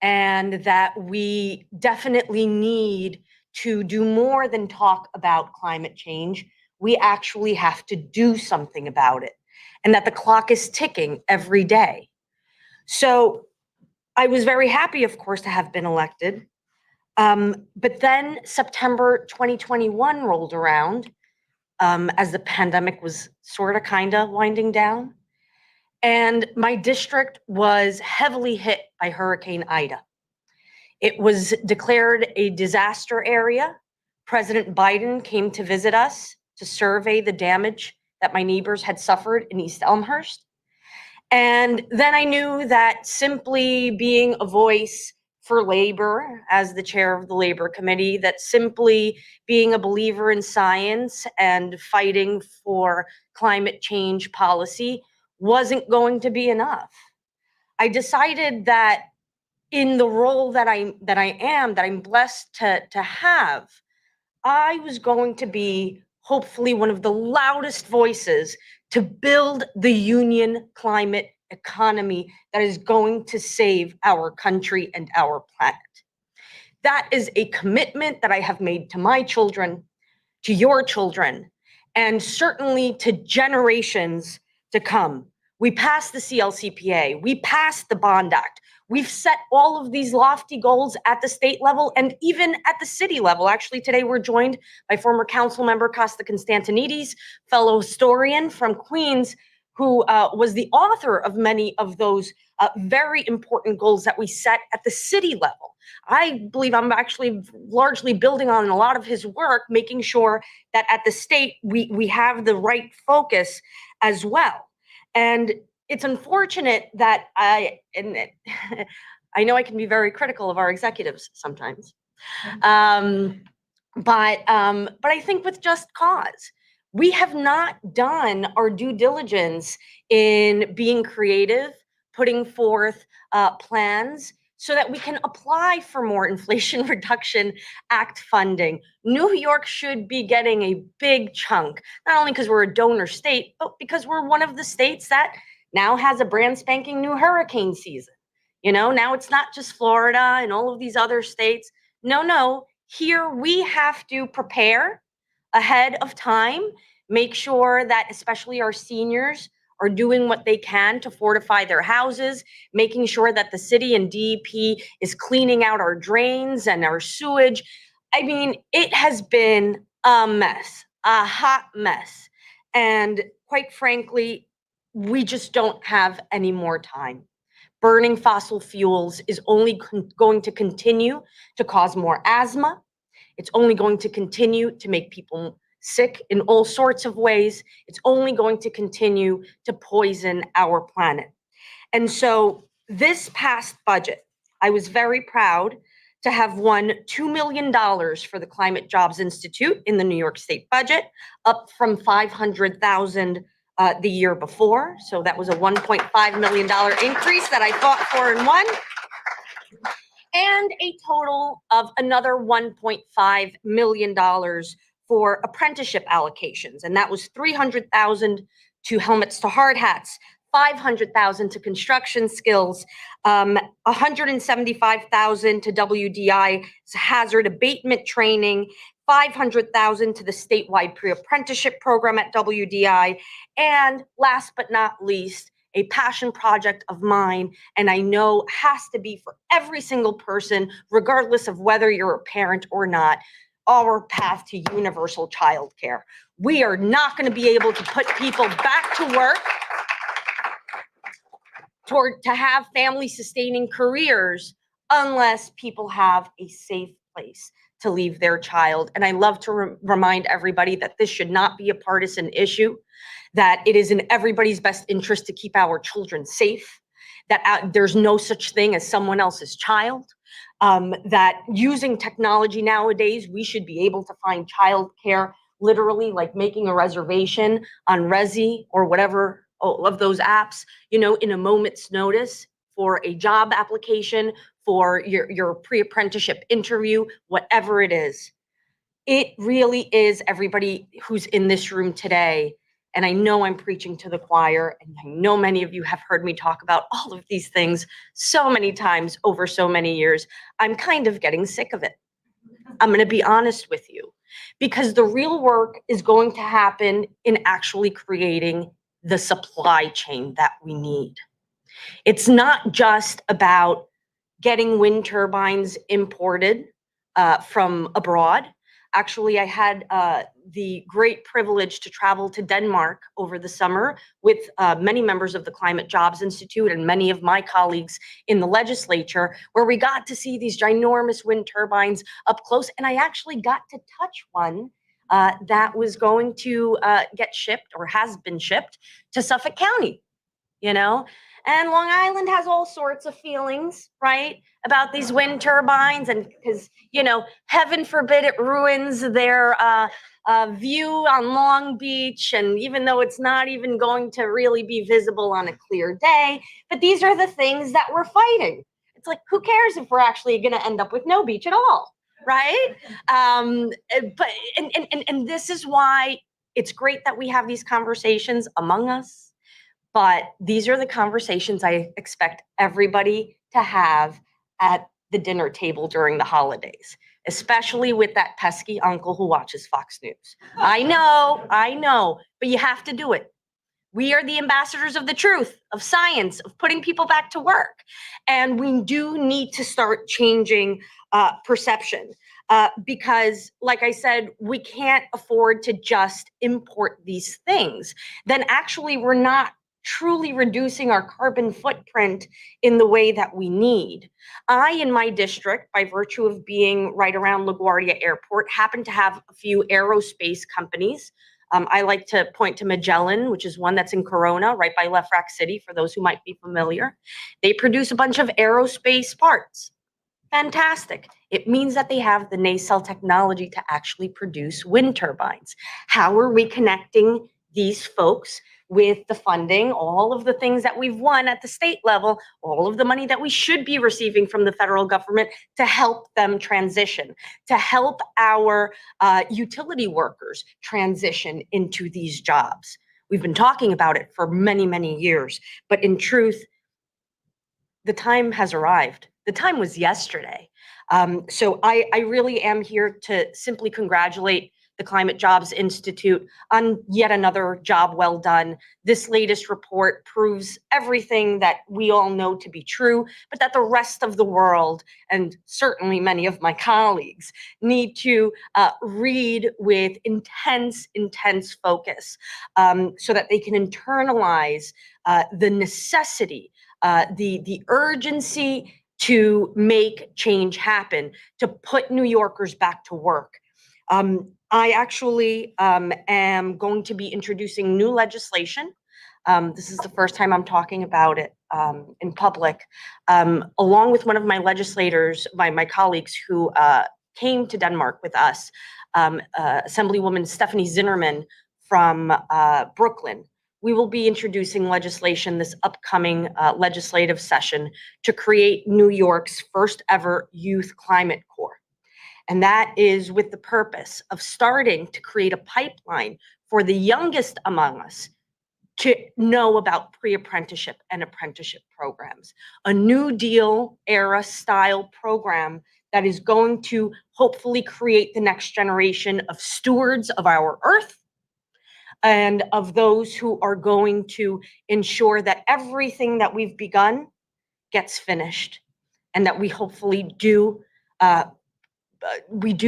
and that we definitely need to do more than talk about climate change. We actually have to do something about it, and that the clock is ticking every day. So I was very happy, of course, to have been elected. But then September 2021 rolled around as the pandemic was sort of kind of winding down. And my district was heavily hit by Hurricane Ida. It was declared a disaster area. President Biden came to visit us to survey the damage that my neighbors had suffered in East Elmhurst. And then I knew that simply being a voice for labor as the chair of the labor committee, that simply being a believer in science and fighting for climate change policy wasn't going to be enough. I decided that in the role that I'm blessed to have, I was going to be hopefully one of the loudest voices to build the union climate economy that is going to save our country and our planet. That is a commitment that I have made to my children, to your children, and certainly to generations to come. We passed the CLCPA, we passed the Bond Act. We've set all of these lofty goals at the state level and even at the city level. Actually, today we're joined by former council member Costa Constantinides, fellow historian from Queens, who was the author of many of those very important goals that we set at the city level. I believe I'm actually largely building on a lot of his work, making sure that at the state we have the right focus as well. And it's unfortunate that I know I can be very critical of our executives sometimes, but I think with just cause. We have not done our due diligence in being creative, putting forth plans so that we can apply for more Inflation Reduction Act funding. New York should be getting a big chunk, not only because we're a donor state, but because we're one of the states that now has a brand spanking new hurricane season. You know, now it's not just Florida and all of these other states. No, here we have to prepare ahead of time, make sure that especially our seniors are doing what they can to fortify their houses, making sure that the city and DEP is cleaning out our drains and our sewage. I mean, it has been a mess, a hot mess. And quite frankly, we just don't have any more time. Burning fossil fuels is only going to continue to cause more asthma. It's only going to continue to make people sick in all sorts of ways. It's only going to continue to poison our planet. And so this past budget, I was very proud to have won $2 million for the Climate Jobs Institute in the New York State budget, up from $500,000 the year before. So that was a $1.5 million increase that I fought for and won. And a total of another $1.5 million for apprenticeship allocations. And that was $300,000 to helmets to hard hats, $500,000 to construction skills, $175,000 to WDI hazard abatement training, $500,000 to the statewide pre-apprenticeship program at WDI, and last but not least, a passion project of mine, and I know has to be for every single person, regardless of whether you're a parent or not, our path to universal childcare. We are not going to be able to put people back to work to have family sustaining careers unless people have a safe place to leave their child. And I love to remind everybody that this should not be a partisan issue, that it is in everybody's best interest to keep our children safe, that there's no such thing as someone else's child, that using technology nowadays, we should be able to find childcare literally like making a reservation on Resi or whatever of those apps, in a moment's notice for a job application, for your pre-apprenticeship interview, whatever it is. It really is everybody who's in this room today. And I know I'm preaching to the choir, and I know many of you have heard me talk about all of these things so many times over so many years. I'm kind of getting sick of it. I'm going to be honest with you, because the real work is going to happen in actually creating the supply chain that we need. It's not just about getting wind turbines imported from abroad. Actually, I had the great privilege to travel to Denmark over the summer with many members of the Climate Jobs Institute and many of my colleagues in the legislature, where we got to see these ginormous wind turbines up close. And I actually got to touch one that was going to get shipped or has been shipped to Suffolk County, And Long Island has all sorts of feelings, right, about these wind turbines, and because, heaven forbid it ruins their view on Long Beach, and even though it's not even going to really be visible on a clear day, but these are the things that we're fighting. It's like, who cares if we're actually going to end up with no beach at all, right? But this is why it's great that we have these conversations among us. But these are the conversations I expect everybody to have at the dinner table during the holidays, especially with that pesky uncle who watches Fox News. I know, but you have to do it. We are the ambassadors of the truth, of science, of putting people back to work. And we do need to start changing perception because, like I said, we can't afford to just import these things. Then actually, we're not truly reducing our carbon footprint in the way that we need. I, in my district, by virtue of being right around LaGuardia Airport, happen to have a few aerospace companies. I like to point to Magellan, which is one that's in Corona, right by Lefrak City, for those who might be familiar. They produce a bunch of aerospace parts. Fantastic. It means that they have the nacelle technology to actually produce wind turbines. How are we connecting these folks with the funding, all of the things that we've won at the state level, all of the money that we should be receiving from the federal government to help them transition, to help our utility workers transition into these jobs? We've been talking about it for many, many years, but in truth, the time has arrived. The time was yesterday. So I really am here to simply congratulate the Climate Jobs Institute on yet another job well done. This latest report proves everything that we all know to be true, but that the rest of the world, and certainly many of my colleagues, need to read with intense focus so that they can internalize the necessity, the urgency to make change happen, to put New Yorkers back to work. I actually am going to be introducing new legislation. This is the first time I'm talking about it in public, along with one of my legislators, my colleagues who came to Denmark with us, Assemblywoman Stephanie Zinnerman from Brooklyn. We will be introducing legislation this upcoming legislative session to create New York's first ever Youth Climate Corps. And that is with the purpose of starting to create a pipeline for the youngest among us to know about pre-apprenticeship and apprenticeship programs. A New Deal era style program that is going to hopefully create the next generation of stewards of our earth, and of those who are going to ensure that everything that we've begun gets finished, and that we hopefully do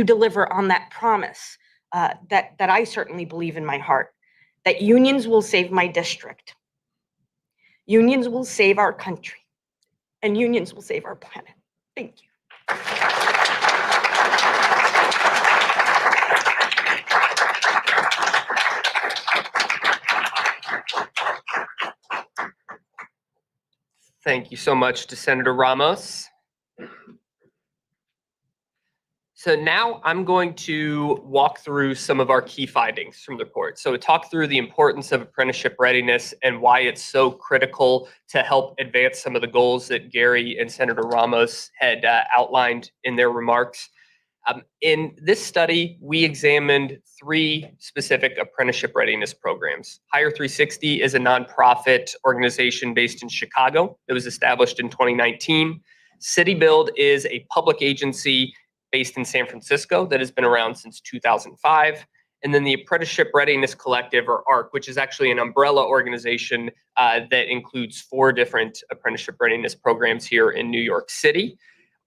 deliver on that promise that I certainly believe in my heart, that unions will save my district, unions will save our country, and unions will save our planet. Thank you. Thank you so much to Senator Ramos. So now I'm going to walk through some of our key findings from the report. So talk through the importance of apprenticeship readiness and why it's so critical to help advance some of the goals that Gary and Senator Ramos had outlined in their remarks. In this study, we examined 3 specific apprenticeship readiness programs. Hire 360 is a nonprofit organization based in Chicago. It was established in 2019. City Build is a public agency based in San Francisco that has been around since 2005. And then the Apprenticeship Readiness Collective, or ARC, which is actually an umbrella organization that includes 4 different apprenticeship readiness programs here in New York City,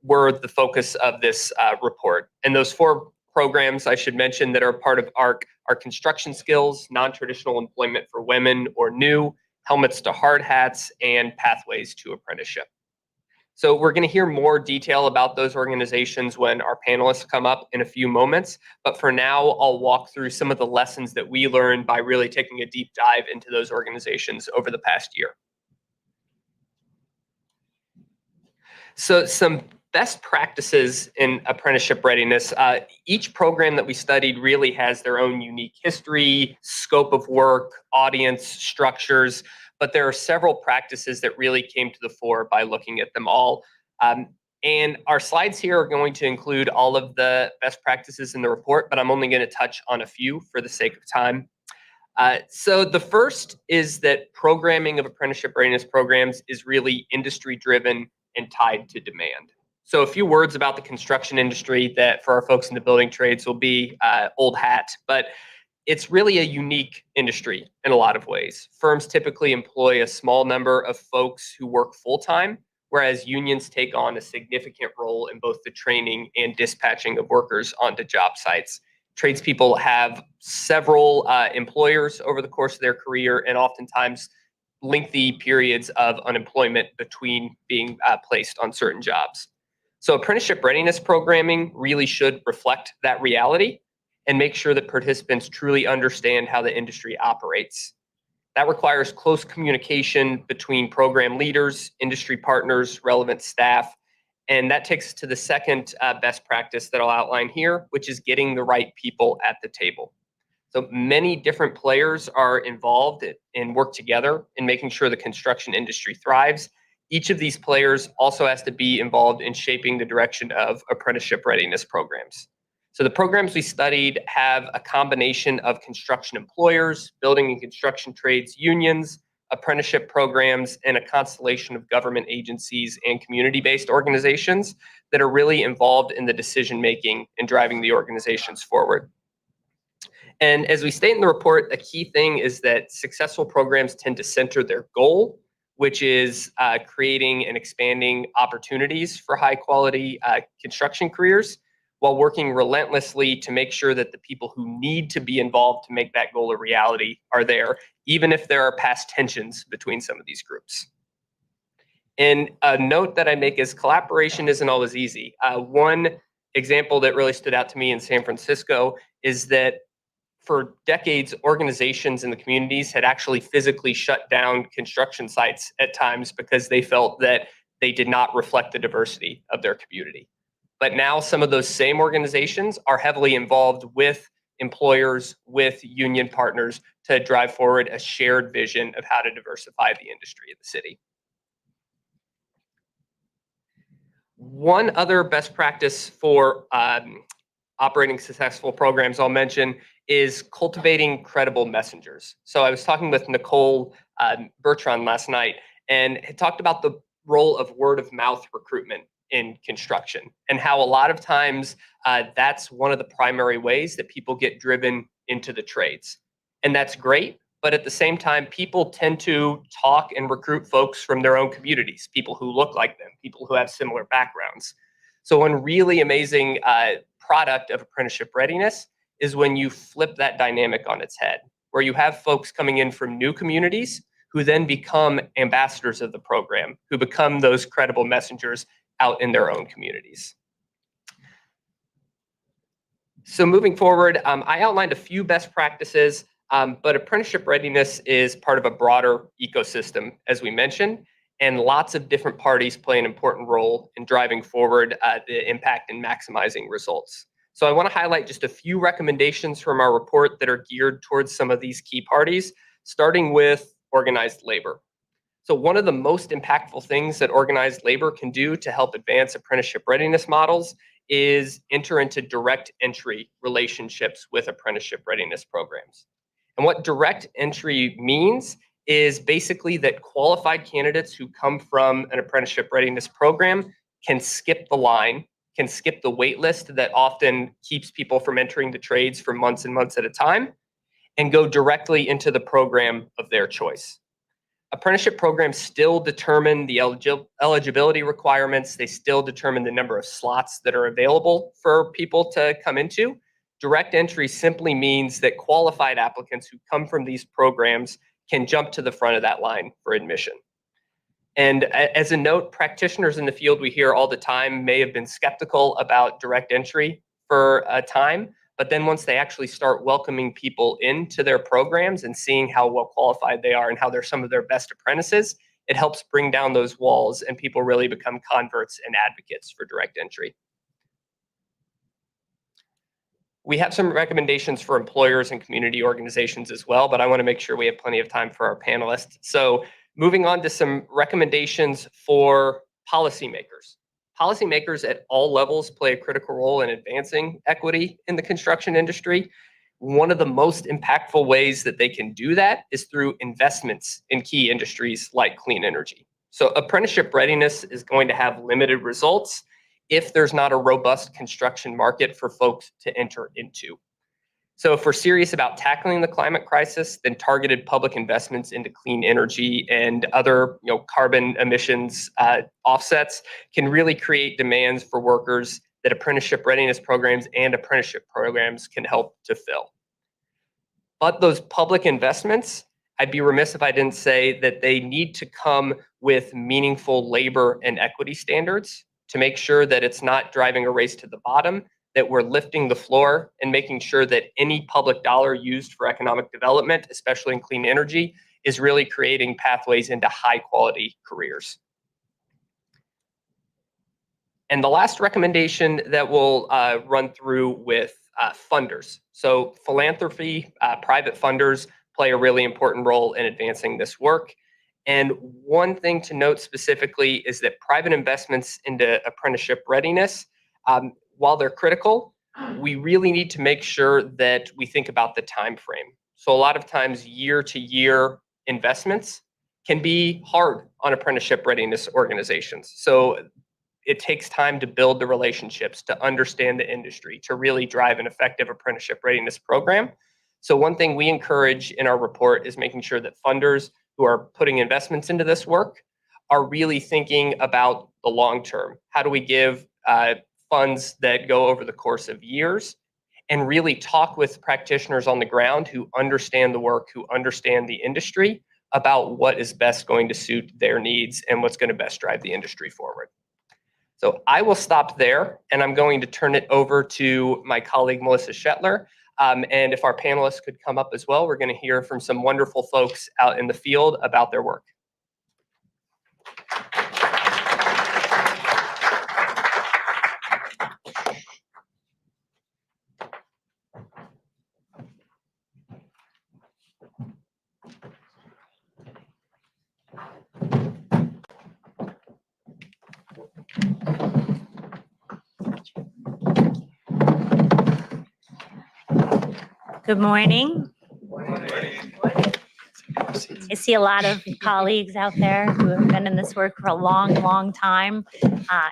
were the focus of this report. And those 4 programs I should mention that are part of ARC are construction skills, non-traditional employment for women or new, helmets to hard hats, and pathways to apprenticeship. So we're going to hear more detail about those organizations when our panelists come up in a few moments. But for now, I'll walk through some of the lessons that we learned by really taking a deep dive into those organizations over the past year. So some best practices in apprenticeship readiness. Each program that we studied really has their own unique history, scope of work, audience, structures, but there are several practices that really came to the fore by looking at them all. And our slides here are going to include all of the best practices in the report, but I'm only going to touch on a few for the sake of time. So the first is that programming of apprenticeship readiness programs is really industry driven and tied to demand. So a few words about the construction industry that for our folks in the building trades will be old hat, but it's really a unique industry in a lot of ways. Firms typically employ a small number of folks who work full-time, whereas unions take on a significant role in both the training and dispatching of workers onto job sites. Tradespeople have several employers over the course of their career, and oftentimes lengthy periods of unemployment between being placed on certain jobs. So apprenticeship readiness programming really should reflect that reality and make sure that participants truly understand how the industry operates. That requires close communication between program leaders, industry partners, relevant staff, and that takes us to the second best practice that I'll outline here, which is getting the right people at the table. So many different players are involved and work together in making sure the construction industry thrives. Each of these players also has to be involved in shaping the direction of apprenticeship readiness programs. So the programs we studied have a combination of construction employers, building and construction trades unions, apprenticeship programs, and a constellation of government agencies and community-based organizations that are really involved in the decision-making and driving the organizations forward. And as we state in the report, a key thing is that successful programs tend to center their goal, which is creating and expanding opportunities for high-quality construction careers, while working relentlessly to make sure that the people who need to be involved to make that goal a reality are there, even if there are past tensions between some of these groups. And a note that I make is collaboration isn't always easy. One example that really stood out to me in San Francisco is that for decades, organizations in the communities had actually physically shut down construction sites at times because they felt that they did not reflect the diversity of their community. But now some of those same organizations are heavily involved with employers, with union partners to drive forward a shared vision of how to diversify the industry of the city. One other best practice for operating successful programs I'll mention is cultivating credible messengers. So I was talking with Nicole Bertrand last night and had talked about the role of word of mouth recruitment in construction and how a lot of times that's one of the primary ways that people get driven into the trades. And that's great. But at the same time, people tend to talk and recruit folks from their own communities, people who look like them, people who have similar backgrounds. So one really amazing product of apprenticeship readiness is when you flip that dynamic on its head, where you have folks coming in from new communities who then become ambassadors of the program, who become those credible messengers out in their own communities. So moving forward, I outlined a few best practices, but apprenticeship readiness is part of a broader ecosystem, as we mentioned, and lots of different parties play an important role in driving forward the impact and maximizing results. So I want to highlight just a few recommendations from our report that are geared towards some of these key parties, starting with organized labor. So one of the most impactful things that organized labor can do to help advance apprenticeship readiness models is enter into direct entry relationships with apprenticeship readiness programs. And what direct entry means is basically that qualified candidates who come from an apprenticeship readiness program can skip the line, can skip the wait list that often keeps people from entering the trades for months and months at a time, and go directly into the program of their choice. Apprenticeship programs still determine the eligibility requirements. They still determine the number of slots that are available for people to come into. Direct entry simply means that qualified applicants who come from these programs can jump to the front of that line for admission. And as a note, practitioners in the field we hear all the time may have been skeptical about direct entry for a time, but then once they actually start welcoming people into their programs and seeing how well qualified they are and how they're some of their best apprentices, it helps bring down those walls and people really become converts and advocates for direct entry. We have some recommendations for employers and community organizations as well, but I want to make sure we have plenty of time for our panelists. So moving on to some recommendations for policymakers. Policymakers at all levels play a critical role in advancing equity in the construction industry. One of the most impactful ways that they can do that is through investments in key industries like clean energy. So apprenticeship readiness is going to have limited results if there's not a robust construction market for folks to enter into. So if we're serious about tackling the climate crisis, then targeted public investments into clean energy and other carbon emissions offsets can really create demands for workers that apprenticeship readiness programs and apprenticeship programs can help to fill. But those public investments, I'd be remiss if I didn't say that they need to come with meaningful labor and equity standards to make sure that it's not driving a race to the bottom, that we're lifting the floor and making sure that any public dollar used for economic development, especially in clean energy, is really creating pathways into high quality careers. And the last recommendation that we'll run through with funders. So philanthropy, private funders play a really important role in advancing this work. And one thing to note specifically is that private investments into apprenticeship readiness, while they're critical, we really need to make sure that we think about the time frame. So a lot of times year-to-year investments can be hard on apprenticeship readiness organizations. So it takes time to build the relationships, to understand the industry, to really drive an effective apprenticeship readiness program. So one thing we encourage in our report is making sure that funders who are putting investments into this work are really thinking about the long term. How do we give funds that go over the course of years, and really talk with practitioners on the ground who understand the work, who understand the industry, about what is best going to suit their needs and what's going to best drive the industry forward. So I will stop there, and I'm going to turn it over to my colleague, Melissa Shetler. And if our panelists could come up as well, we're going to hear from some wonderful folks out in the field about their work. Good morning. I see a lot of colleagues out there who have been in this work for a long, long time.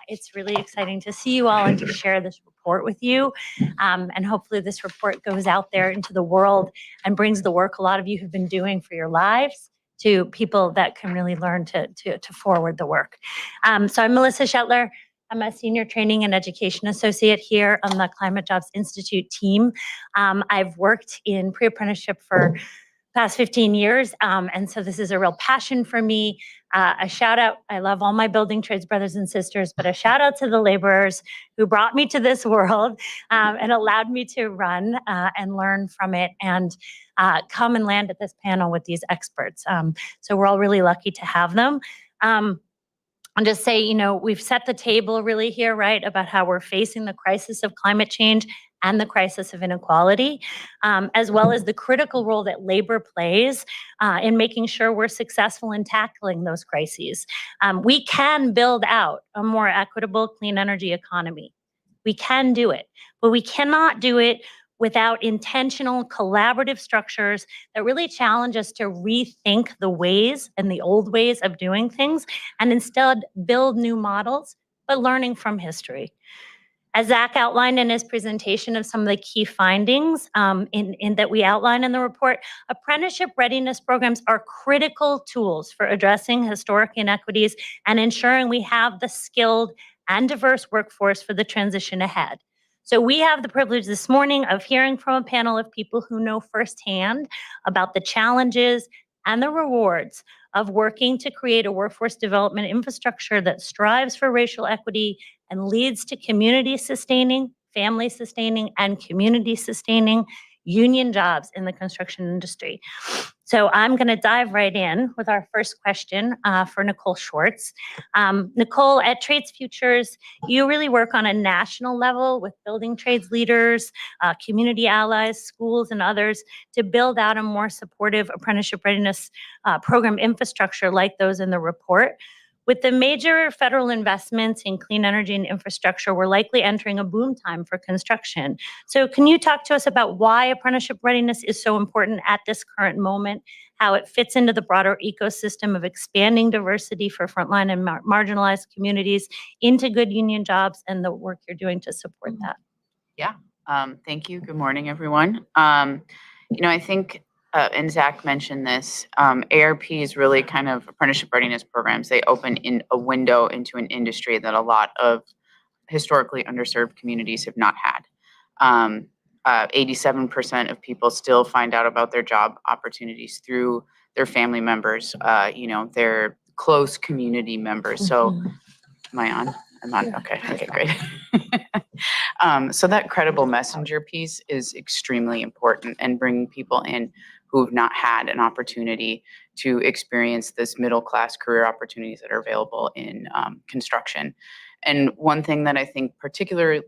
It's really exciting to see you all and to share this report with you. And hopefully this report goes out there into the world and brings the work a lot of you have been doing for your lives to people that can really learn to forward the work. So I'm Melissa Shetler. I'm a senior training and education associate here on the Climate Jobs Institute team. I've worked in pre-apprenticeship for past 15 years. And so this is a real passion for me. A shout out, I love all my building trades brothers and sisters, but a shout out to the laborers who brought me to this world and allowed me to run and learn from it and come and land at this panel with these experts. So we're all really lucky to have them. I'll just say, you know, we've set the table really here, right, about how we're facing the crisis of climate change and the crisis of inequality, as well as the critical role that labor plays in making sure we're successful in tackling those crises. We can build out a more equitable, clean energy economy. We can do it, but we cannot do it without intentional collaborative structures that really challenge us to rethink the ways and the old ways of doing things and instead build new models, but learning from history. As Zach outlined in his presentation of some of the key findings in that we outline in the report, apprenticeship readiness programs are critical tools for addressing historic inequities and ensuring we have the skilled and diverse workforce for the transition ahead. So we have the privilege this morning of hearing from a panel of people who know firsthand about the challenges and the rewards of working to create a workforce development infrastructure that strives for racial equity and leads to community sustaining, family sustaining, and community sustaining union jobs in the construction industry. So I'm going to dive right in with our first question for Nicole Schwartz. Nicole, at Trades Futures, you really work on a national level with building trades leaders, community allies, schools, and others to build out a more supportive apprenticeship readiness program infrastructure like those in the report. With the major federal investments in clean energy and infrastructure, we're likely entering a boom time for construction. So can you talk to us about why apprenticeship readiness is so important at this current moment, how it fits into the broader ecosystem of expanding diversity for frontline and marginalized communities into good union jobs and the work you're doing to support that? Yeah, thank you. Good morning, everyone. You know, I think and Zach mentioned this, ARP is really kind of apprenticeship readiness programs. They open in a window into an industry that a lot of historically underserved communities have not had. 87% of people still find out about their job opportunities through their family members, you know, their close community members. So am I on? I'm on. Okay, great. So that credible messenger piece is extremely important, and bringing people in who have not had an opportunity to experience this middle class career opportunities that are available in construction. And one thing that I think particularly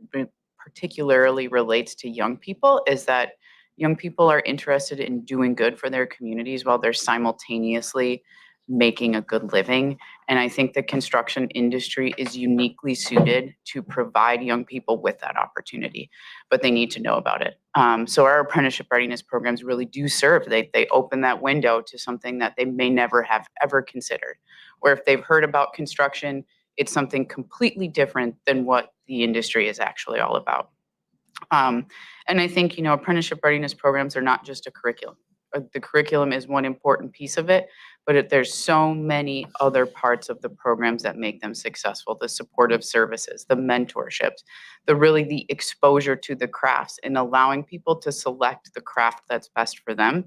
relates to young people is that young people are interested in doing good for their communities while they're simultaneously making a good living. And I think the construction industry is uniquely suited to provide young people with that opportunity, but they need to know about it. So our apprenticeship readiness programs really do serve. They open that window to something that they may never have ever considered. Or if they've heard about construction, it's something completely different than what the industry is actually all about. And I think, you know, apprenticeship readiness programs are not just a curriculum. The curriculum is one important piece of it, but there's so many other parts of the programs that make them successful. The supportive services, the mentorships, the exposure to the crafts and allowing people to select the craft that's best for them.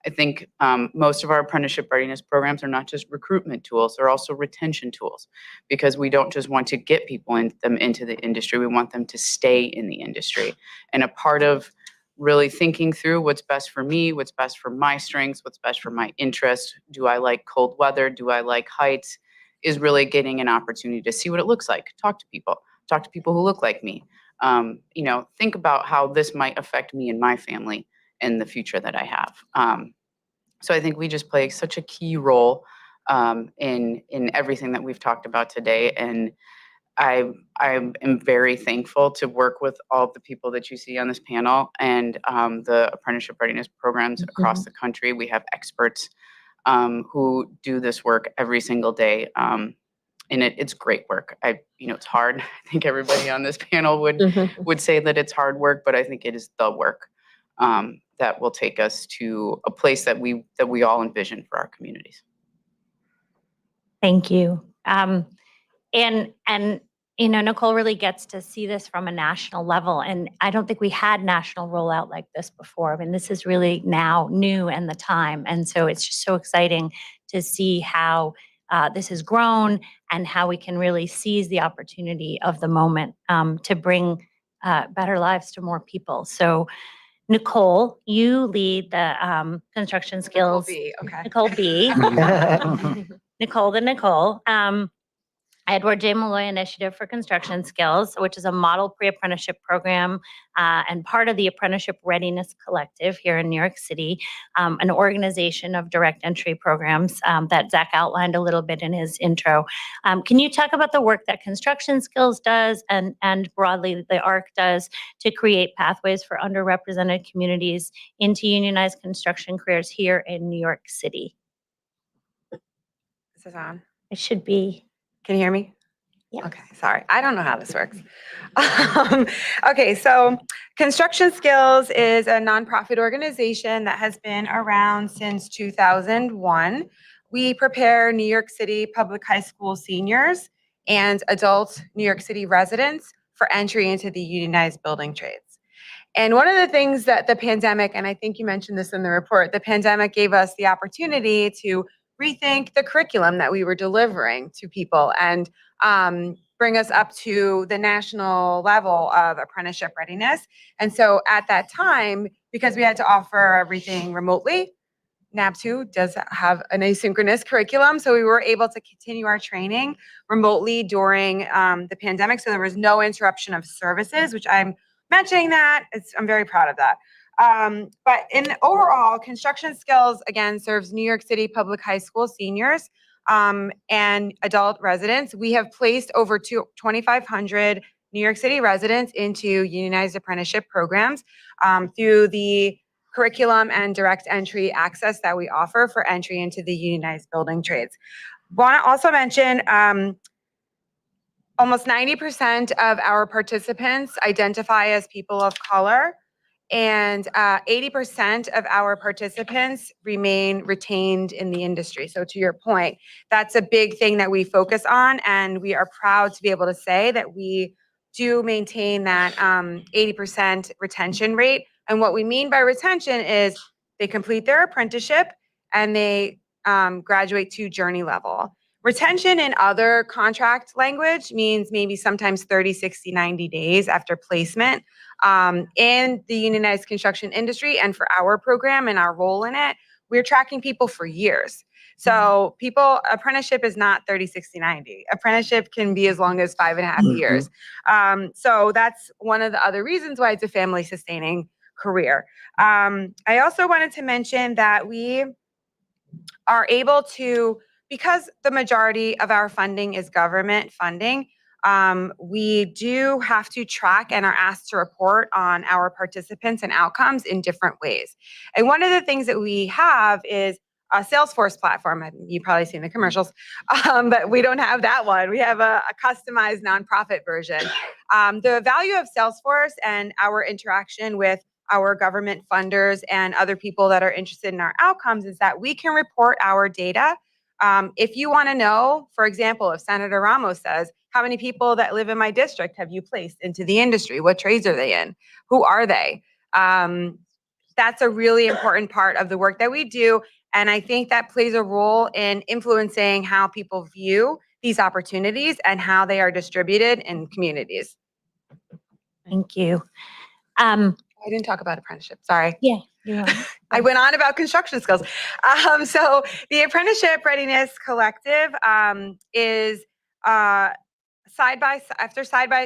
I think most of our apprenticeship readiness programs are not just recruitment tools, they're also retention tools, because we don't just want to get people into the industry, we want them to stay in the industry. And a part of really thinking through what's best for me, what's best for my strengths, what's best for my interests. Do I like cold weather? Do I like heights? Is really getting an opportunity to see what it looks like. Talk to people who look like me. You know, think about how this might affect me and my family in the future that I have. So I think we just play such a key role in everything that we've talked about today. And I am very thankful to work with all of the people that you see on this panel and the apprenticeship readiness programs across the country. We have experts who do this work every single day. And it's great work. It's hard. I think everybody on this panel would say that it's hard work, but I think it is the work that will take us to a place that we all envision for our communities. Thank you. And Nicole really gets to see this from a national level, and I don't think we had national rollout like this before. I mean, this is really now new and the time, and so it's just so exciting to see how this has grown and how we can really seize the opportunity of the moment to bring better lives to more people. So, Nicole, you lead the construction skills. Nicole B. Okay. Nicole B. Nicole. Edward J. Malloy Initiative for Construction Skills, which is a model pre-apprenticeship program and part of the Apprenticeship Readiness Collective here in New York City, an organization of direct entry programs that Zach outlined a little bit in his intro. Can you talk about the work that Construction Skills does and broadly the ARC does to create pathways for underrepresented communities into unionized construction careers here in New York City? This is on. It should be. Can you hear me? Yeah. Okay, sorry. I don't know how this works. Okay, so Construction Skills is a nonprofit organization that has been around since 2001. We prepare New York City public high school seniors and adult New York City residents for entry into the unionized building trades. And one of the things that the pandemic, and I think you mentioned this in the report, the pandemic gave us the opportunity to rethink the curriculum that we were delivering to people and bring us up to the national level of apprenticeship readiness. And so at that time, because we had to offer everything remotely, NAB2 does have an asynchronous curriculum. So we were able to continue our training remotely during the pandemic. So there was no interruption of services, which I'm mentioning that. I'm very proud of that. But in overall, Construction Skills, again, serves New York City public high school seniors and adult residents. We have placed over 2,500 New York City residents into unionized apprenticeship programs through the curriculum and direct entry access that we offer for entry into the unionized building trades. Want to also mention almost 90% of our participants identify as people of color. And 80% of our participants remain retained in the industry. So to your point, that's a big thing that we focus on. And we are proud to be able to say that we do maintain that 80% retention rate. And what we mean by retention is they complete their apprenticeship and they graduate to journey level. Retention in other contract language means maybe sometimes 30, 60, 90 days after placement. In the unionized construction industry and for our program and our role in it, we're tracking people for years. So apprenticeship is not 30, 60, 90. Apprenticeship can be as long as 5.5 years. So that's one of the other reasons why it's a family sustaining career. I also wanted to mention that we are able to, because the majority of our funding is government funding, we do have to track and are asked to report on our participants and outcomes in different ways. And one of the things that we have is a Salesforce platform. You've probably seen the commercials, but we don't have that one. We have a customized nonprofit version. The value of Salesforce and our interaction with our government funders and other people that are interested in our outcomes is that we can report our data. If you want to know, for example, if Senator Ramos says, how many people that live in my district have you placed into the industry? What trades are they in? Who are they? That's a really important part of the work that we do. And I think that plays a role in influencing how people view these opportunities and how they are distributed in communities. Thank you. I didn't talk about apprenticeship, sorry. Yeah. You I went on about construction skills. So the Apprenticeship Readiness Collective is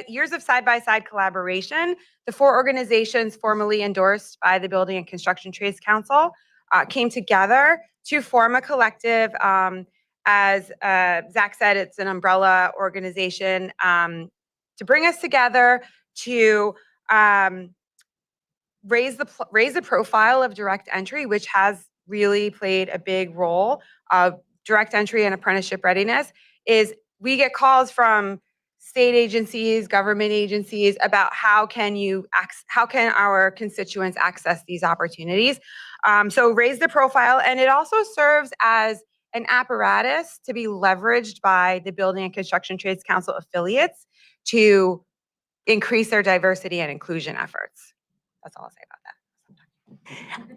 years of side-by-side collaboration. The 4 organizations formally endorsed by the Building and Construction Trades Council came together to form a collective. As Zach said, it's an umbrella organization to bring us together to raise the profile of direct entry, which has really played a big role of direct entry and apprenticeship readiness is we get calls from state agencies, government agencies about how can our constituents access these opportunities. So raise the profile, and it also serves as an apparatus to be leveraged by the Building and Construction Trades Council affiliates to increase their diversity and inclusion efforts. That's all I'll say about that.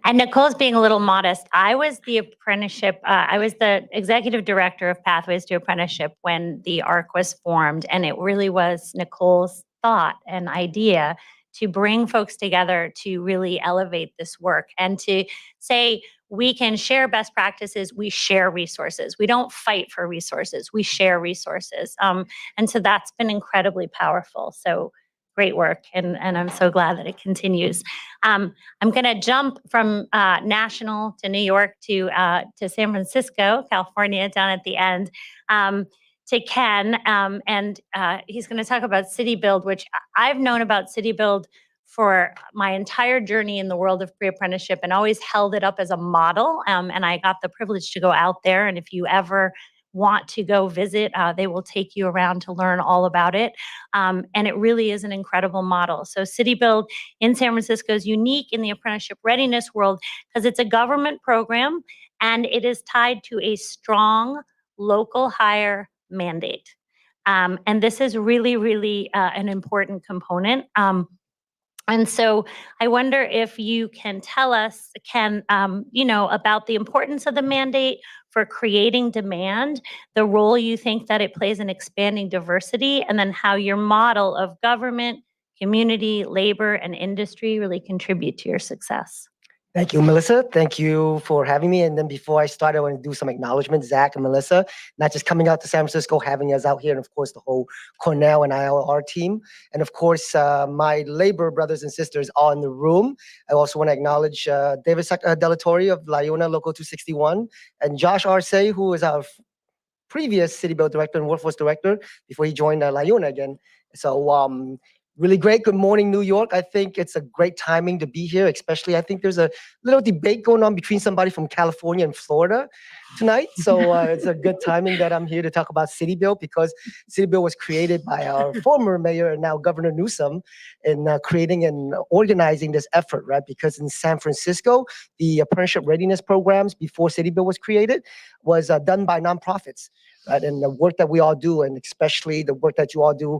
And Nicole's being a little modest. I was the executive director of Pathways to Apprenticeship when the ARC was formed. And it really was Nicole's thought and idea to bring folks together to really elevate this work and to say, we can share best practices, we share resources. We don't fight for resources, we share resources. And so that's been incredibly powerful. So great work, and I'm so glad that it continues. I'm going to jump from national to New York to San Francisco, California, down at the end, to Ken, and he's going to talk about City Build, which I've known about City Build for my entire journey in the world of pre-apprenticeship and always held it up as a model. And I got the privilege to go out there, and if you ever want to go visit, they will take you around to learn all about it. And it really is an incredible model. So City Build in San Francisco is unique in the apprenticeship readiness world because it's a government program and it is tied to a strong local hire mandate. And this is really, really an important component. And so I wonder if you can tell us, Ken, about the importance of the mandate for creating demand, the role you think that it plays in expanding diversity, and then how your model of government, community, labor, and industry really contribute to your success. Thank you, Melissa. Thank you for having me. And then before I start, I want to do some acknowledgement, Zach and Melissa, not just coming out to San Francisco, having us out here, and of course, the whole Cornell and ILR team. And of course, my labor brothers and sisters are in the room. I also want to acknowledge David Delatorre of Liona Local 261 and Josh Arce, who is our previous City Build Director and Workforce Director before he joined Liona again. So really great. Good morning, New York. I think it's a great timing to be here, especially I think there's a little debate going on between somebody from California and Florida tonight. So it's a good timing that I'm here to talk about City Build, because City Build was created by our former mayor and now Governor Newsom in creating and organizing this effort, right? Because in San Francisco, the apprenticeship readiness programs before City Build was created was done by nonprofits. Right, and the work that we all do, and especially the work that you all do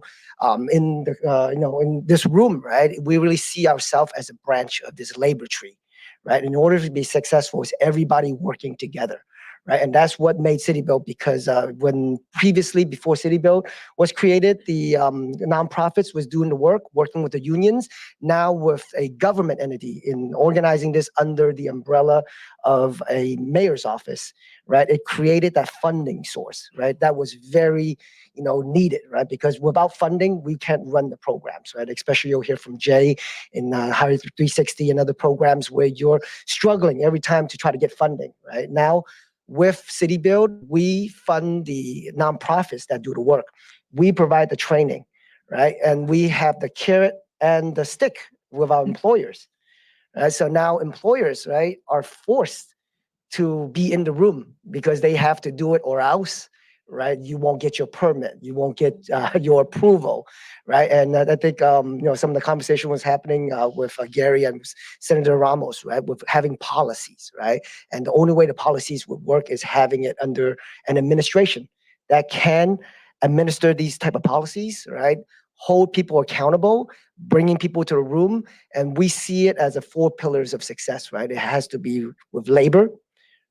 in the in this room, right? We really see ourselves as a branch of this labor tree, right? In order to be successful, it's everybody working together, right? And that's what made City Build, because when previously, before City Build was created, the nonprofits was doing the work, working with the unions. Now with a government entity in organizing this under the umbrella of a mayor's office, right? It created that funding source, right? That was very, needed, right? Because without funding, we can't run the programs, right? Especially you'll hear from Jay in Hire 360 and other programs where you're struggling every time to try to get funding, right? Now, with City Build, we fund the nonprofits that do the work. We provide the training, right? And we have the carrot and the stick with our employers. Right? So now employers, right, are forced to be in the room because they have to do it, or else, right, you won't get your permit, you won't get your approval, right? And I think some of the conversation was happening with Gary and Senator Ramos, right, with having policies, right? And the only way the policies would work is having it under an administration that can administer these type of policies, right? Hold people accountable, bringing people to the room. And we see it as the 4 pillars of success, right? It has to be with labor,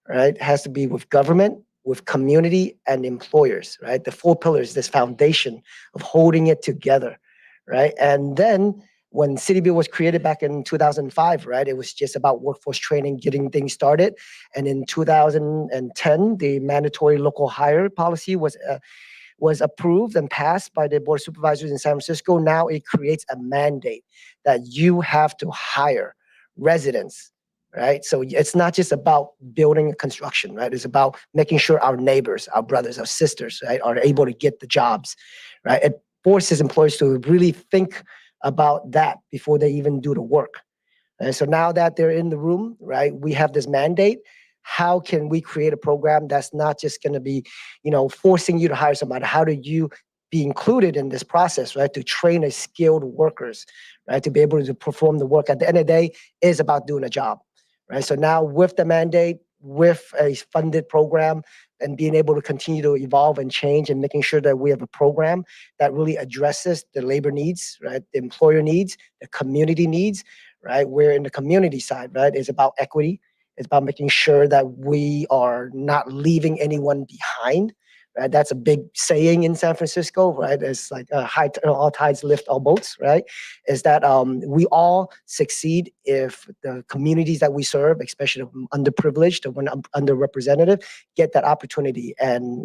right? It has to be with government, with community, and employers, right? The 4 pillars, this foundation of holding it together, right? And then when City Build was created back in 2005, right, it was just about workforce training, getting things started. And in 2010, the mandatory local hire policy was approved and passed by the Board of Supervisors in San Francisco. Now it creates a mandate that you have to hire residents, right? So it's not just about building construction, right? It's about making sure our neighbors, our brothers, our sisters, right, are able to get the jobs, right? It forces employers to really think about that before they even do the work. And so now that they're in the room, right, we have this mandate. how can we create a program that's not just going to be, forcing you to hire somebody? How do you be included in this process, right? To train a skilled workers, right? To be able to perform the work at the end of the day is about doing a job, right? So now with the mandate, with a funded program, and being able to continue to evolve and change and making sure that we have a program that really addresses the labor needs, right? The employer needs, the community needs, right? We're in the community side, right? It's about equity. It's about making sure that we are not leaving anyone behind. Right? That's a big saying in San Francisco, right? It's like all tides lift all boats, right? Is that we all succeed if the communities that we serve, especially the underprivileged, the underrepresented, get that opportunity. And,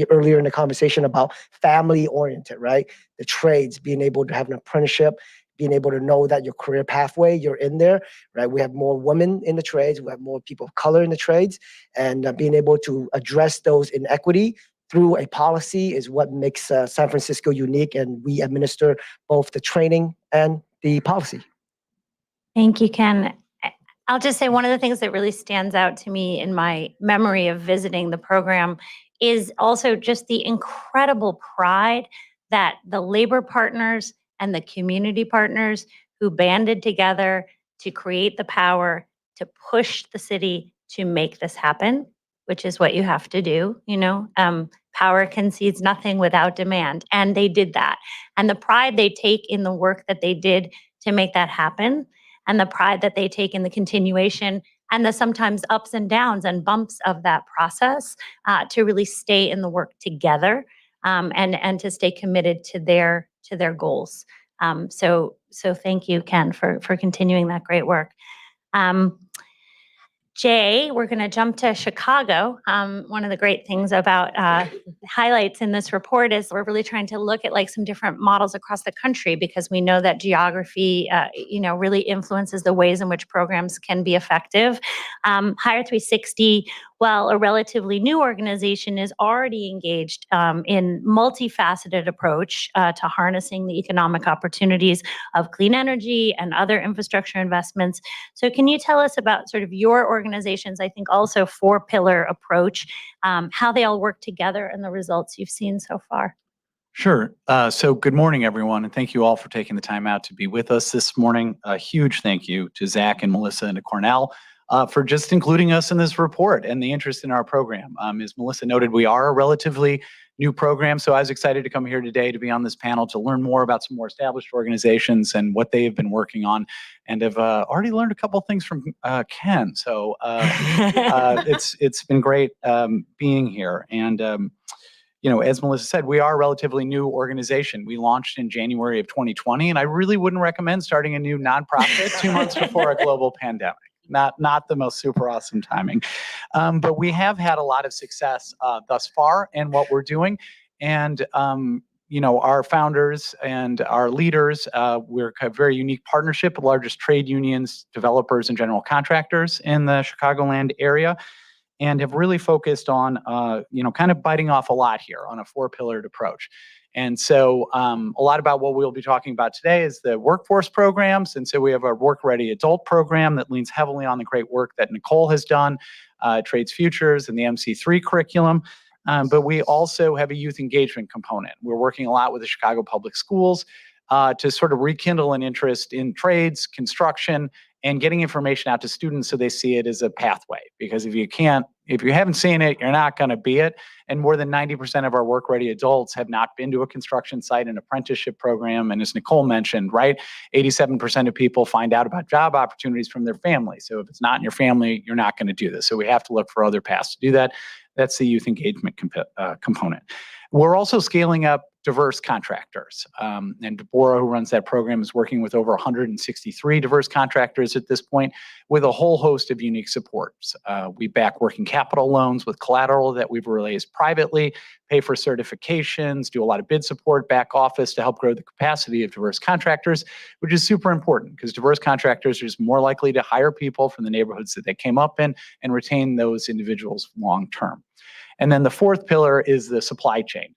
earlier in the conversation about family oriented, right? The trades, being able to have an apprenticeship, being able to know that your career pathway, you're in there, right? We have more women in the trades, we have more people of color in the trades, and being able to address those inequity through a policy is what makes San Francisco unique, and we administer both the training and the policy. Thank you, Ken. I'll just say one of the things that really stands out to me in my memory of visiting the program is also just the incredible pride that the labor partners and the community partners who banded together to create the power to push the city to make this happen, which is what you have to do, power concedes nothing without demand. And they did that. And the pride they take in the work that they did to make that happen, and the pride that they take in the continuation and the sometimes ups and downs and bumps of that process to really stay in the work together and to stay committed to their goals. So thank you, Ken, for continuing that great work. Jay, we're going to jump to Chicago. One of the great things about highlights in this report is we're really trying to look at some different models across the country, because we know that geography, really influences the ways in which programs can be effective. Hire 360, while a relatively new organization, is already engaged in multifaceted approach to harnessing the economic opportunities of clean energy and other infrastructure investments. So can you tell us about sort of your organization's, I think, also 4-pillar approach, how they all work together and the results you've seen so far? Sure. So good morning, everyone, and thank you all for taking the time out to be with us this morning. A huge thank you to Zach and Melissa and to Cornell for just including us in this report and the interest in our program. As Melissa noted, we are a relatively new program, so I was excited to come here today to be on this panel to learn more about some more established organizations and what they have been working on, and have already learned a couple things from Ken. So it's been great being here. And as Melissa said, we are a relatively new organization. We launched in January of 2020, and I really wouldn't recommend starting a new nonprofit 2 months before a global pandemic. Not the most super awesome timing. But we have had a lot of success thus far in what we're doing. And, our founders and our leaders, we're a very unique partnership with largest trade unions, developers, and general contractors in the Chicagoland area, and have really focused on, kind of biting off a lot here on a 4-pillared approach. And so a lot about what we'll be talking about today is the workforce programs. And so we have our Work Ready Adult program that leans heavily on the great work that Nicole has done, Trades Futures and the MC3 curriculum. But we also have a youth engagement component. We're working a lot with the Chicago Public Schools to sort of rekindle an interest in trades, construction, and getting information out to students so they see it as a pathway. Because if you haven't seen it, you're not going to be it. And more than 90% of our work-ready adults have not been to a construction site, an apprenticeship program. And as Nicole mentioned, right, 87% of people find out about job opportunities from their family. So if it's not in your family, you're not going to do this. So we have to look for other paths to do that. That's the youth engagement component. We're also scaling up diverse contractors. And Deborah, who runs that program, is working with over 163 diverse contractors at this point with a whole host of unique supports. We back working capital loans with collateral that we've raised privately, pay for certifications, do a lot of bid support, back office to help grow the capacity of diverse contractors, which is super important because diverse contractors are just more likely to hire people from the neighborhoods that they came up in and retain those individuals long term. And then the 4th pillar is the supply chain,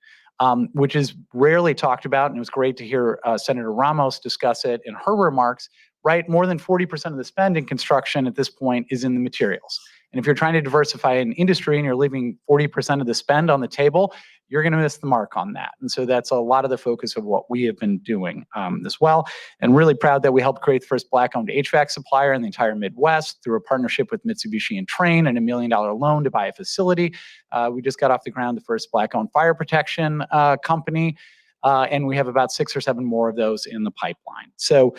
which is rarely talked about. And it was great to hear Senator Ramos discuss it in her remarks, right? More than 40% of the spend in construction at this point is in the materials. And if you're trying to diversify an industry and you're leaving 40% of the spend on the table, you're going to miss the mark on that. And so that's a lot of the focus of what we have been doing as well. And really proud that we helped create the first Black-owned HVAC supplier in the entire Midwest through a partnership with Mitsubishi and Trane and $1 million loan to buy a facility. We just got off the ground the first Black-owned fire protection company. And we have about 6 or 7 more of those in the pipeline. So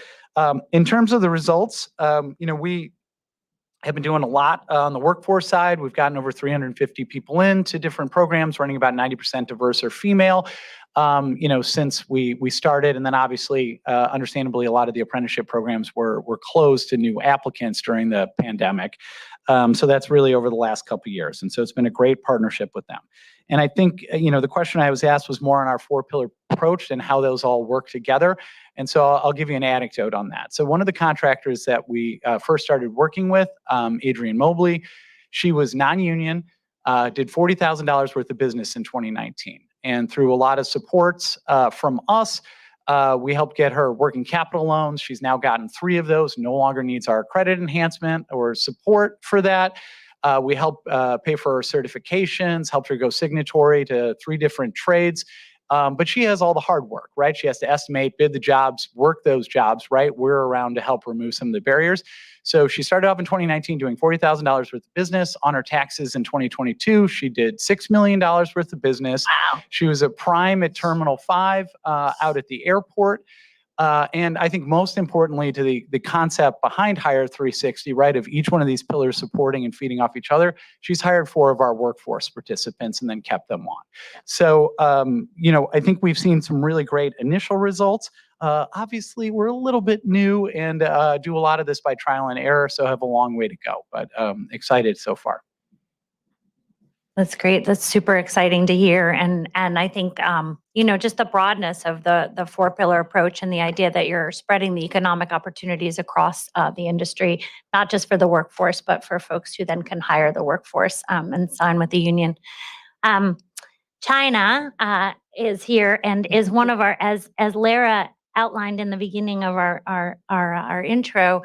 in terms of the results, we have been doing a lot on the workforce side. We've gotten over 350 people into different programs, running about 90% diverse or female, since we started. And then obviously, understandably, a lot of the apprenticeship programs were closed to new applicants during the pandemic. So that's really over the last couple of years. And so it's been a great partnership with them. And I think, the question I was asked was more on our 4-pillar approach and how those all work together. And so I'll give you an anecdote on that. So one of the contractors that we first started working with, Adrienne Mobley, she was non-union, did $40,000 worth of business in 2019. And through a lot of supports from us, we helped get her working capital loans. She's now gotten 3 of those, no longer needs our credit enhancement or support for that. We helped pay for her certifications, helped her go signatory to 3 different trades. But she has all the hard work, right? She has to estimate, bid the jobs, work those jobs, right? We're around to help remove some of the barriers. So she started off in 2019 doing $40,000 worth of business. On her taxes in 2022, she did $6 million worth of business. Wow. She was a prime at Terminal 5 out at the airport. And I think most importantly to the concept behind Hire 360, right, of each one of these pillars supporting and feeding off each other, she's hired 4 of our workforce participants and then kept them on. So, I think we've seen some really great initial results. Obviously, we're a little bit new and do a lot of this by trial and error, so have a long way to go, but excited so far. That's great. That's super exciting to hear. And I think, just the broadness of the 4-pillar approach and the idea that you're spreading the economic opportunities across the industry, not just for the workforce, but for folks who then can hire the workforce and sign with the union. China is here and is one of our, as Lara outlined in the beginning of our intro,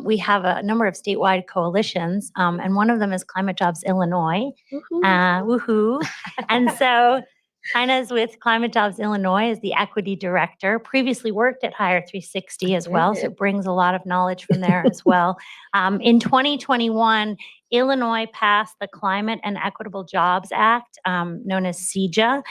we have a number of statewide coalitions, and one of them is Climate Jobs Illinois. Woohoo! And so China's with Climate Jobs Illinois as the equity director, previously worked at Hire 360 as well, so brings a lot of knowledge from there as well. In 2021, Illinois passed the Climate and Equitable Jobs Act, known as CEJA,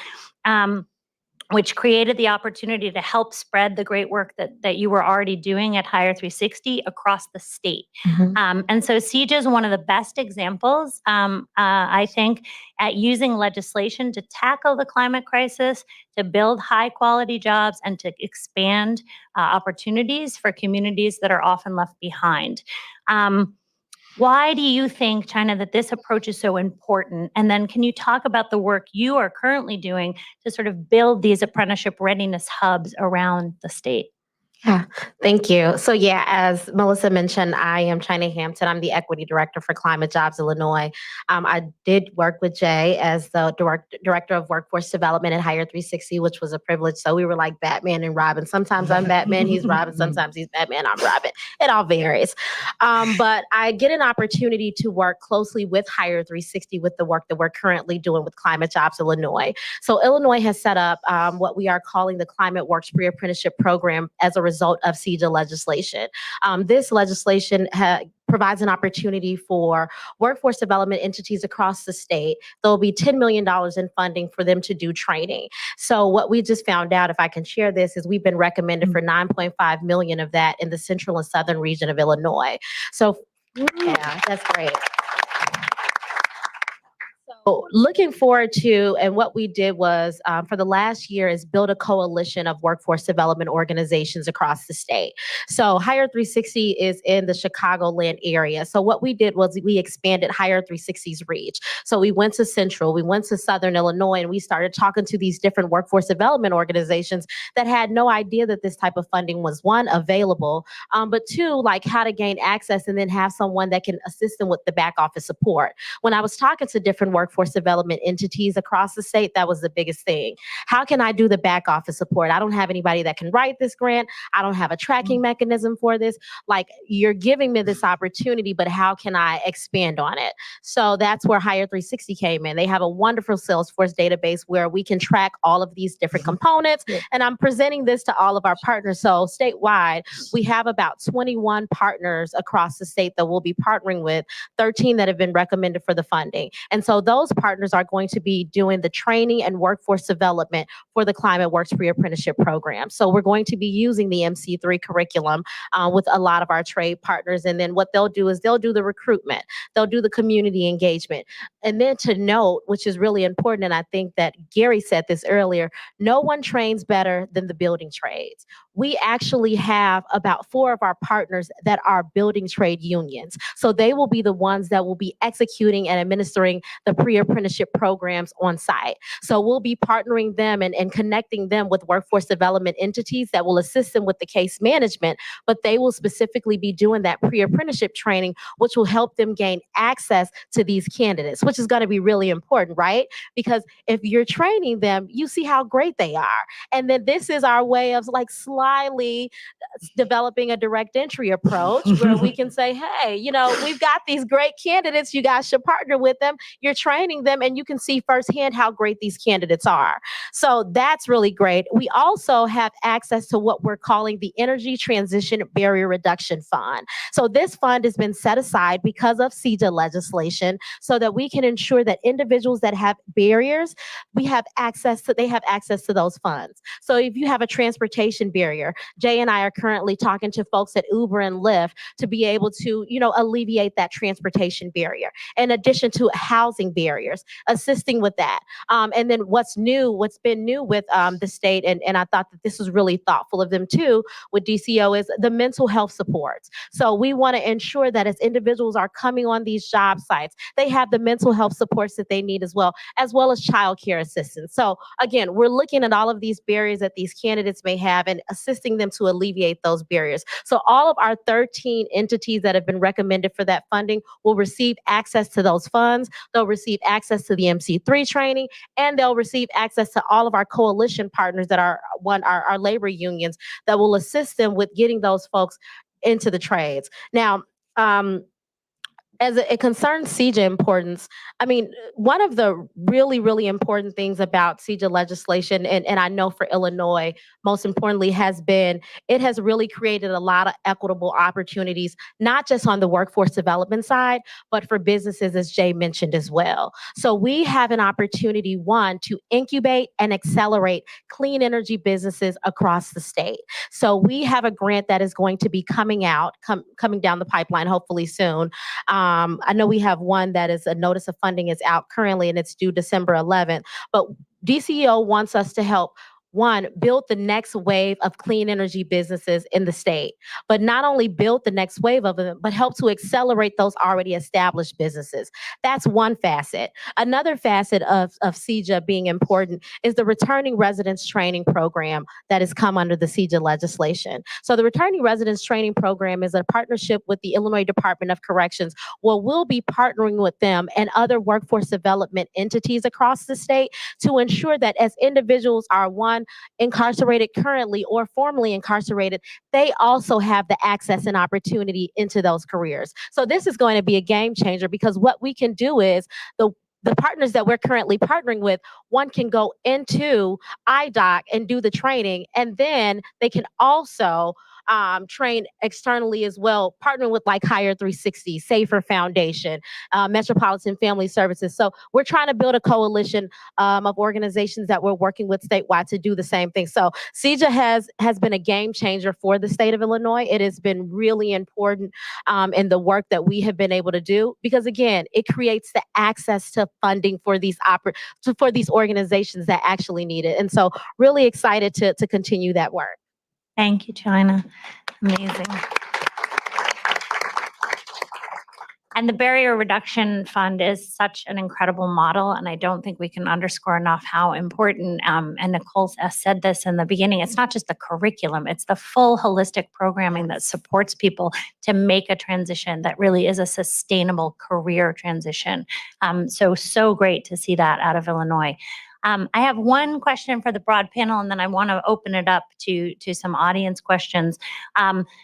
which created the opportunity to help spread the great work that you were already doing at Hire 360 across the state. And so CEJA is one of the best examples, I think, at using legislation to tackle the climate crisis, to build high quality jobs, and to expand opportunities for communities that are often left behind. Why do you think, China, that this approach is so important? And then can you talk about the work you are currently doing to sort of build these apprenticeship readiness hubs around the state? Yeah, thank you. So yeah, as Melissa mentioned, I am China Hampton. I'm the equity director for Climate Jobs Illinois. I did work with Jay as the director of workforce development at Hire 360, which was a privilege. So we were like Batman and Robin. Sometimes I'm Batman, he's Robin. Sometimes he's Batman, I'm Robin. It all varies. But I get an opportunity to work closely with Hire 360 with the work that we're currently doing with Climate Jobs Illinois. So Illinois has set up what we are calling the Climate Works Pre-Apprenticeship Program as a result of CEJA legislation. This legislation provides an opportunity for workforce development entities across the state. There'll be $10 million in funding for them to do training. So what we just found out, if I can share this, is we've been recommended for $9.5 million of that in the central and southern region of Illinois. So yeah, that's great. So looking forward to, and what we did was for the last year is build a coalition of workforce development organizations across the state. So Hire 360 is in the Chicagoland area. So what we did was we expanded Hire 360's reach. So we went to Central, we went to Southern Illinois, and we started talking to these different workforce development organizations that had no idea that this type of funding was, one, available, but two, like how to gain access and then have someone that can assist them with the back office support. When I was talking to different workforce workforce development entities across the state, that was the biggest thing. How can I do the back office support? I don't have anybody that can write this grant. I don't have a tracking mechanism for this. Like, you're giving me this opportunity, but how can I expand on it? So that's where Hire 360 came in. They have a wonderful Salesforce database where we can track all of these different components. And I'm presenting this to all of our partners. So statewide, we have about 21 partners across the state that we'll be partnering with, 13 that have been recommended for the funding. And so those partners are going to be doing the training and workforce development for the Climate Works Pre-Apprenticeship Program. So we're going to be using the MC3 curriculum with a lot of our trade partners. And then what they'll do is they'll do the recruitment, they'll do the community engagement. And then to note, which is really important, and I think that Gary said this earlier, no one trains better than the building trades. We actually have about 4 of our partners that are building trade unions. So they will be the ones that will be executing and administering the pre-apprenticeship programs on site. So we'll be partnering them and connecting them with workforce development entities that will assist them with the case management, but they will specifically be doing that pre-apprenticeship training, which will help them gain access to these candidates, which is going to be really important, right? Because if you're training them, you see how great they are. And then this is our way of like slyly developing a direct entry approach where we can say, hey, you know, we've got these great candidates. You guys should partner with them. You're training them and you can see firsthand how great these candidates are. So that's really great. We also have access to what we're calling the Energy Transition Barrier Reduction Fund. So this fund has been set aside because of CEJA legislation so that we can ensure that individuals that have barriers, they have access to those funds. So if you have a transportation barrier, Jay and I are currently talking to folks at Uber and Lyft to be able to, you know, alleviate that transportation barrier. In addition to housing barriers, assisting with that. And then what's been new with the state, and I thought that this was really thoughtful of them too, with DCO, is the mental health supports. So we want to ensure that as individuals are coming on these job sites, they have the mental health supports that they need as well as childcare assistance. So again, we're looking at all of these barriers that these candidates may have and assisting them to alleviate those barriers. So all of our 13 entities that have been recommended for that funding will receive access to those funds. They'll receive access to the MC3 training, and they'll receive access to all of our coalition partners that are our labor unions that will assist them with getting those folks into the trades. Now, as it concerns CEJA importance, I mean, one of the really, really important things about CEJA legislation, and I know for Illinois, most importantly, has been, it has really created a lot of equitable opportunities, not just on the workforce development side, but for businesses, as Jay mentioned as well. So we have an opportunity, one, to incubate and accelerate clean energy businesses across the state. So we have a grant that is going to be coming down the pipeline, hopefully soon. I know we have one that is a notice of funding is out currently and it's due December 11th, but DCEO wants us to help, one, build the next wave of clean energy businesses in the state, but not only build the next wave of them, but help to accelerate those already established businesses. That's one facet. Another facet of CEJA being important is the returning residents training program that has come under the CEJA legislation. So the returning residents training program is a partnership with the Illinois Department of Corrections, where we'll be partnering with them and other workforce development entities across the state to ensure that as individuals are, one, incarcerated currently or formerly incarcerated, they also have the access and opportunity into those careers. So this is going to be a game changer, because what we can do is the partners that we're currently partnering with, one can go into IDOC and do the training, and then they can also train externally as well, partnering with like Hire 360, Safer Foundation, Metropolitan Family Services. So we're trying to build a coalition of organizations that we're working with statewide to do the same thing. So CEJA has been a game changer for the state of Illinois. It has been really important in the work that we have been able to do, because again, it creates the access to funding for these organizations that actually need it. And so really excited to continue that work. Thank you, China. Amazing. And the Barrier Reduction Fund is such an incredible model, and I don't think we can underscore enough how important, and Nicole said this in the beginning, it's not just the curriculum, it's the full holistic programming that supports people to make a transition that really is a sustainable career transition. So great to see that out of Illinois. I have one question for the broad panel, and then I want to open it up to some audience questions.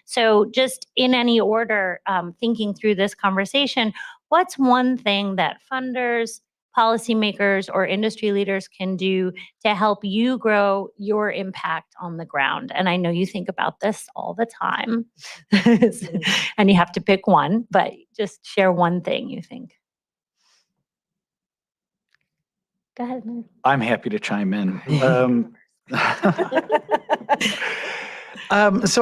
So just in any order, thinking through this conversation, what's one thing that funders, policymakers, or industry leaders can do to help you grow your impact on the ground? And I know you think about this all the time, and you have to pick one, but just share one thing you think. Go ahead. I'm happy to chime in. So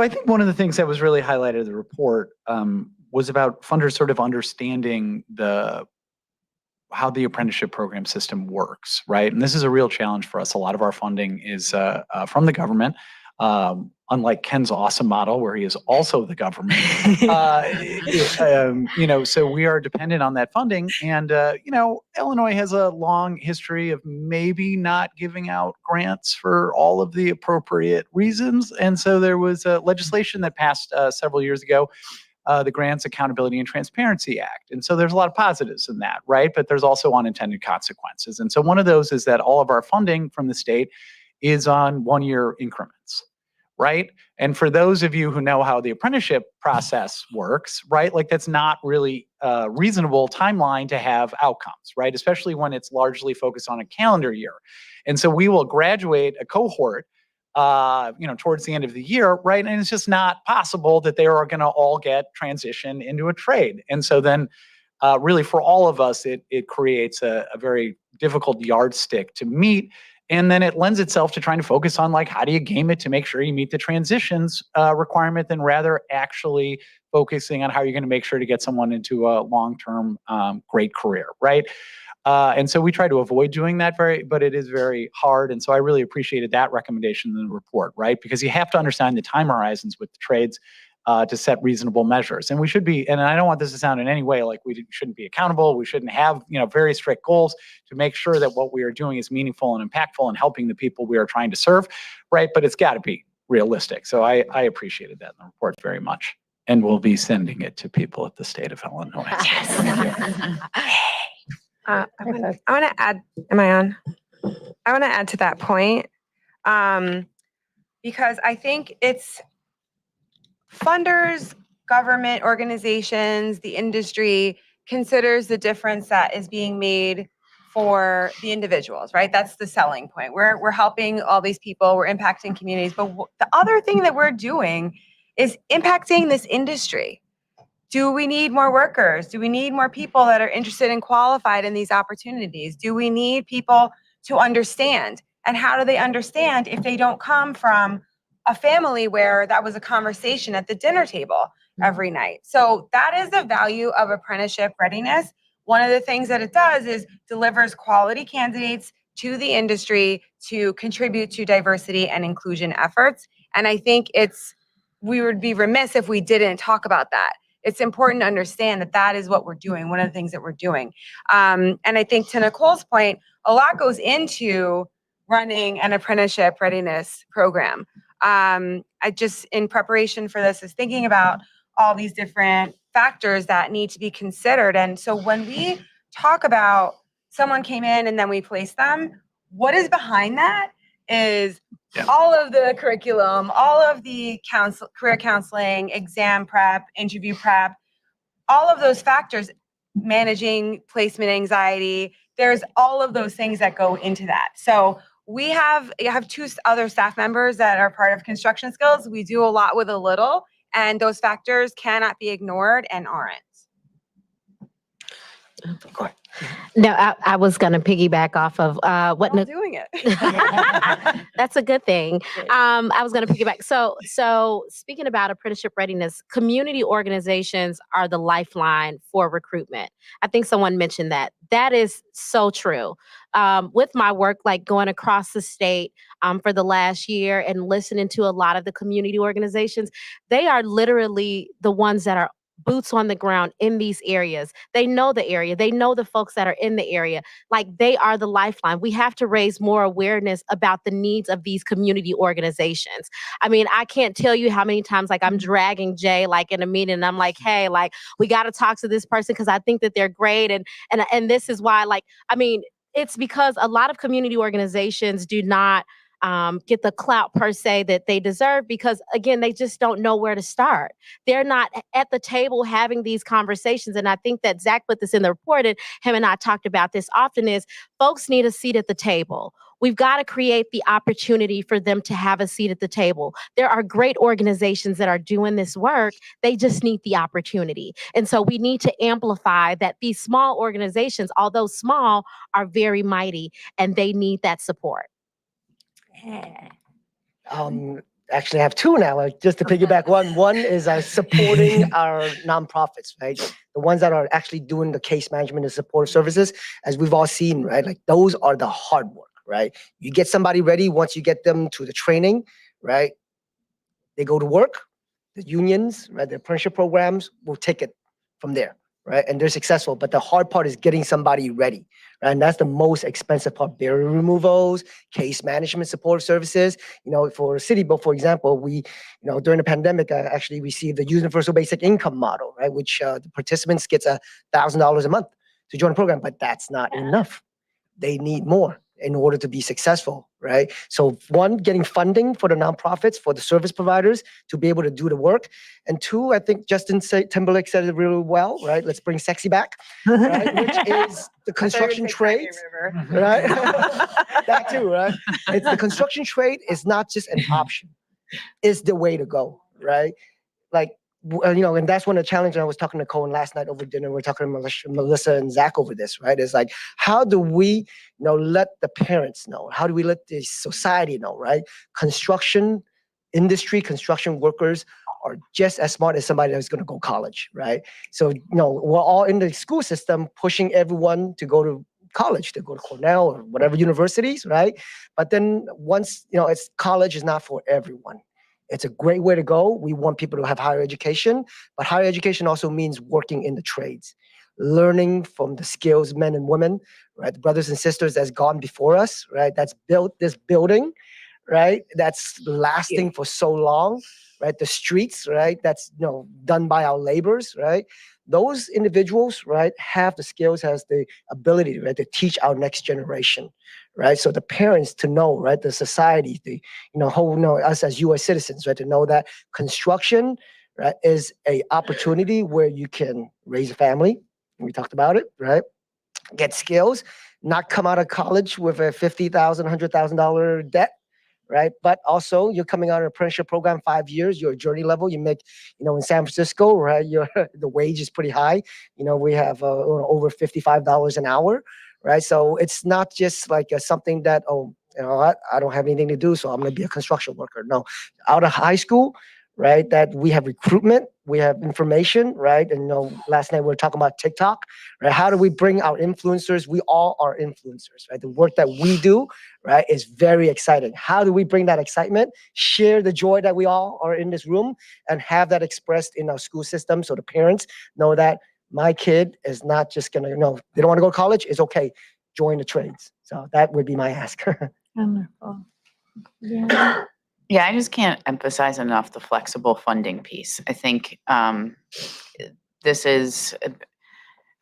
I think one of the things that was really highlighted in the report was about funders sort of understanding how the apprenticeship program system works, right? And this is a real challenge for us. A lot of our funding is from the government. Unlike Ken's awesome model, where he is also the government, so we are dependent on that funding. And Illinois has a long history of maybe not giving out grants for all of the appropriate reasons. And so there was legislation that passed several years ago, the Grants Accountability and Transparency Act. And so there's a lot of positives in that, right? But there's also unintended consequences. And so one of those is that all of our funding from the state is on one-year increments, right? And for those of you who know how the apprenticeship process works, right, like that's not really a reasonable timeline to have outcomes, right? Especially when it's largely focused on a calendar year. And so we will graduate a cohort, towards the end of the year, right? And it's just not possible that they are going to all get transitioned into a trade. And so then really for all of us, it creates a very difficult yardstick to meet. And then it lends itself to trying to focus on like, how do you game it to make sure you meet the transitions requirement, than rather actually focusing on how you're going to make sure to get someone into a long-term great career, right? And so we try to avoid doing that but it is very hard. And so I really appreciated that recommendation in the report, right? Because you have to understand the time horizons with the trades to set reasonable measures. And we should be, and I don't want this to sound in any way like we shouldn't be accountable. We shouldn't have, very strict goals to make sure that what we are doing is meaningful and impactful and helping the people we are trying to serve, right? But it's got to be realistic. So I appreciated that in the report very much. And we'll be sending it to people at the state of Illinois. Yes. I want to add, am I on? I want to add to that point because I think it's funders, government organizations, the industry considers the difference that is being made for the individuals, right? That's the selling point. We're helping all these people, we're impacting communities, but the other thing that we're doing is impacting this industry. Do we need more workers? Do we need more people that are interested and qualified in these opportunities? Do we need people to understand? And how do they understand if they don't come from a family where that was a conversation at the dinner table every night? So that is the value of apprenticeship readiness. One of the things that it does is delivers quality candidates to the industry to contribute to diversity and inclusion efforts. And I think we would be remiss if we didn't talk about that. It's important to understand that that is what we're doing, one of the things that we're doing. And I think to Nicole's point, a lot goes into running an apprenticeship readiness program. I just, in preparation for this, is thinking about all these different factors that need to be considered. And so when we talk about someone came in and then we placed them, what is behind that is all of the curriculum, all of the career counseling, exam prep, interview prep, all of those factors, managing placement anxiety. There's all of those things that go into that. So we have two other staff members that are part of construction skills. We do a lot with a little, and those factors cannot be ignored and aren't. No, I was going to piggyback off of what I'm doing it. That's a good thing. I was going to piggyback. So speaking about apprenticeship readiness, community organizations are the lifeline for recruitment. I think someone mentioned that. That is so true. With my work, like going across the state for the last year and listening to a lot of the community organizations, they are literally the ones that are boots on the ground in these areas. They know the area. They know the folks that are in the area. Like, they are the lifeline. We have to raise more awareness about the needs of these community organizations. I mean, I can't tell you how many times, like, I'm dragging Jay, like, in a meeting, and I'm like, hey, like, we got to talk to this person because I think that they're great. And this is why, like, I mean, it's because a lot of community organizations do not get the clout per se that they deserve, because again, they just don't know where to start. They're not at the table having these conversations. And I think that Zach put this in the report, and him and I talked about this often, is folks need a seat at the table. We've got to create the opportunity for them to have a seat at the table. There are great organizations that are doing this work. They just need the opportunity. And so we need to amplify that these small organizations, although small, are very mighty, and they need that support. Yeah. Actually, I have two now. Just to piggyback one is supporting our nonprofits, right? The ones that are actually doing the case management and support services, as we've all seen, right? Like, those are the hard work, right? You get somebody ready, once you get them to the training, right? They go to work, the unions, right? The apprenticeship programs will take it from there, right? And they're successful. But the hard part is getting somebody ready, right? And that's the most expensive part. Barrier removals, case management support services. You know, for City Book, for example, we, during the pandemic, I actually received the universal basic income model, right? Which the participants gets $1,000 a month to join the program, but that's not enough. They need more in order to be successful, right? So one, getting funding for the nonprofits, for the service providers to be able to do the work. And two, I think Timberlake said it really well, right? Let's bring sexy back, right? Which is the construction trades, right? That too, right? It's the construction trade is not just an option. It's the way to go, right? Like, and that's one of the challenges. I was talking to Cohen last night over dinner. We're talking to Melissa and Zach over this, right? It's like, how do we, let the parents know? How do we let the society know, right? Construction industry, construction workers are just as smart as somebody that's going to go college, right? So, we're all in the school system pushing everyone to go to college, to go to Cornell or whatever universities, right? But then once, it's college is not for everyone. It's a great way to go. We want people to have higher education, but higher education also means working in the trades, learning from the skills, men and women, right? The brothers and sisters that's gone before us, right? That's built this building, right? That's lasting for so long, right? The streets, right? That's, done by our labors, right? Those individuals, right, have the skills, has the ability, right, to teach our next generation, right? So the parents to know, right, the society, the, us as U.S. citizens, right, to know that construction, right, is a opportunity where you can raise a family. We talked about it, right? Get skills, not come out of college with a $50,000, $100,000 debt, right? But also you're coming out of an apprenticeship program, 5 years, your journey level, you make, in San Francisco, right? The wage is pretty high. We have over $55 an hour, right? So it's not just like something that, I don't have anything to do, so I'm going to be a construction worker. No, out of high school, right? That we have recruitment, we have information, right? And last night we were talking about TikTok, right? How do we bring our influencers? We all are influencers, right? The work that we do, right, is very exciting. How do we bring that excitement, share the joy that we all are in this room, and have that expressed in our school system, so the parents know that my kid is not just gonna, they don't want to go to college, it's okay, join the trades. So that would be my ask. Wonderful. Yeah. Yeah, I just can't emphasize enough the flexible funding piece. I think this is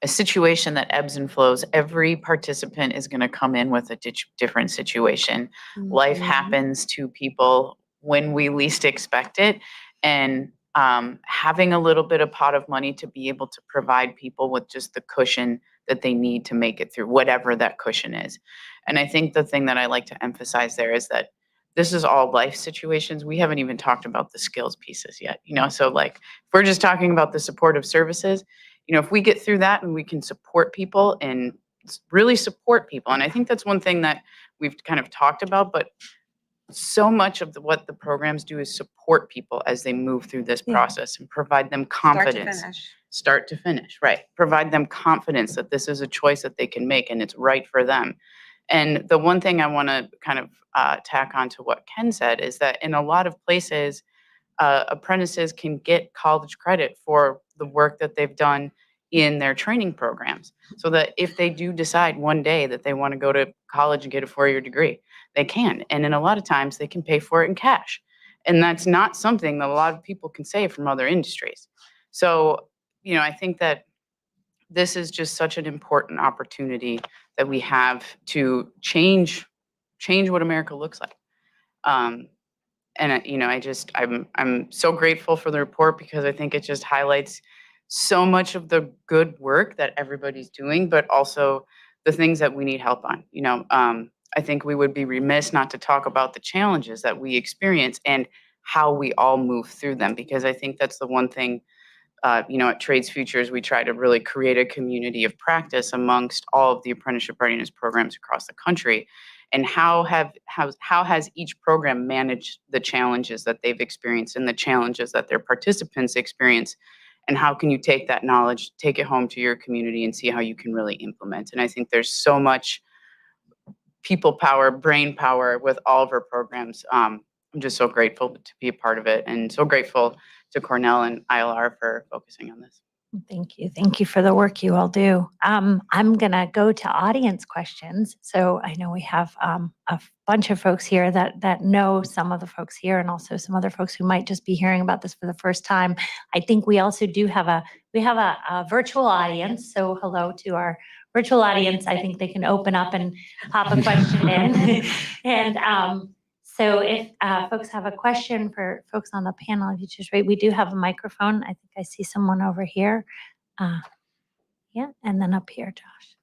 a situation that ebbs and flows. Every participant is going to come in with a different situation. Life happens to people when we least expect it. And having a little bit of pot of money to be able to provide people with just the cushion that they need to make it through, whatever that cushion is. And I think the thing that I like to emphasize there is that this is all life situations. We haven't even talked about the skills pieces yet, so like, if we're just talking about the supportive services, if we get through that and we can support people and really support people. And I think that's one thing that we've kind of talked about, but so much of what the programs do is support people as they move through this process and provide them confidence. Start to finish, right. Provide them confidence that this is a choice that they can make and it's right for them. And the one thing I want to kind of tack on to what Ken said is that in a lot of places, apprentices can get college credit for the work that they've done in their training programs, so that if they do decide one day that they want to go to college and get a 4-year degree, they can. And in a lot of times they can pay for it in cash. And that's not something that a lot of people can say from other industries. So, I think that this is just such an important opportunity that we have to change what America looks like. I'm so grateful for the report, because I think it just highlights so much of the good work that everybody's doing, but also the things that we need help on. I think we would be remiss not to talk about the challenges that we experience and how we all move through them, because I think that's the one thing, at Trades Futures, we try to really create a community of practice amongst all of the apprenticeship readiness programs across the country. And how has each program managed the challenges that they've experienced and the challenges that their participants experience? And how can you take that knowledge, take it home to your community, and see how you can really implement? And I think there's so much people power, brain power with all of our programs. I'm just so grateful to be a part of it, and so grateful to Cornell and ILR for focusing on this. Thank you. Thank you for the work you all do. I'm going to go to audience questions. So I know we have a bunch of folks here that know some of the folks here, and also some other folks who might just be hearing about this for the first time. I think we also do have a virtual audience. So hello to our virtual audience. I think they can open up and pop a question in. And so if folks have a question for folks on the panel, if you just wait, we do have a microphone. I think I see someone over here. Yeah, and then up here, Josh.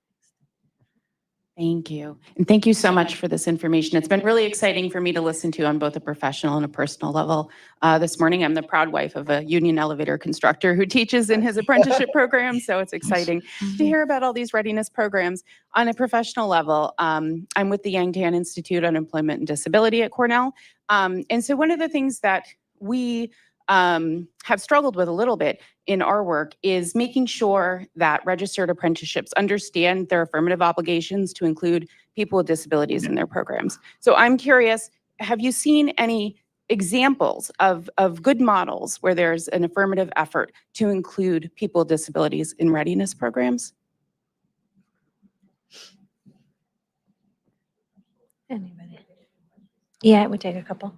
Thank you. And thank you so much for this information. It's been really exciting for me to listen to on both a professional and a personal level. This morning, I'm the proud wife of a union elevator constructor who teaches in his apprenticeship program. So it's exciting to hear about all these readiness programs. On a professional level, I'm with the Yang Tan Institute on Employment and Disability at Cornell. And so one of the things that we have struggled with a little bit in our work is making sure that registered apprenticeships understand their affirmative obligations to include people with disabilities in their programs. So I'm curious, have you seen any examples of good models where there's an affirmative effort to include people with disabilities in readiness programs? Anybody? Yeah, it would take a couple.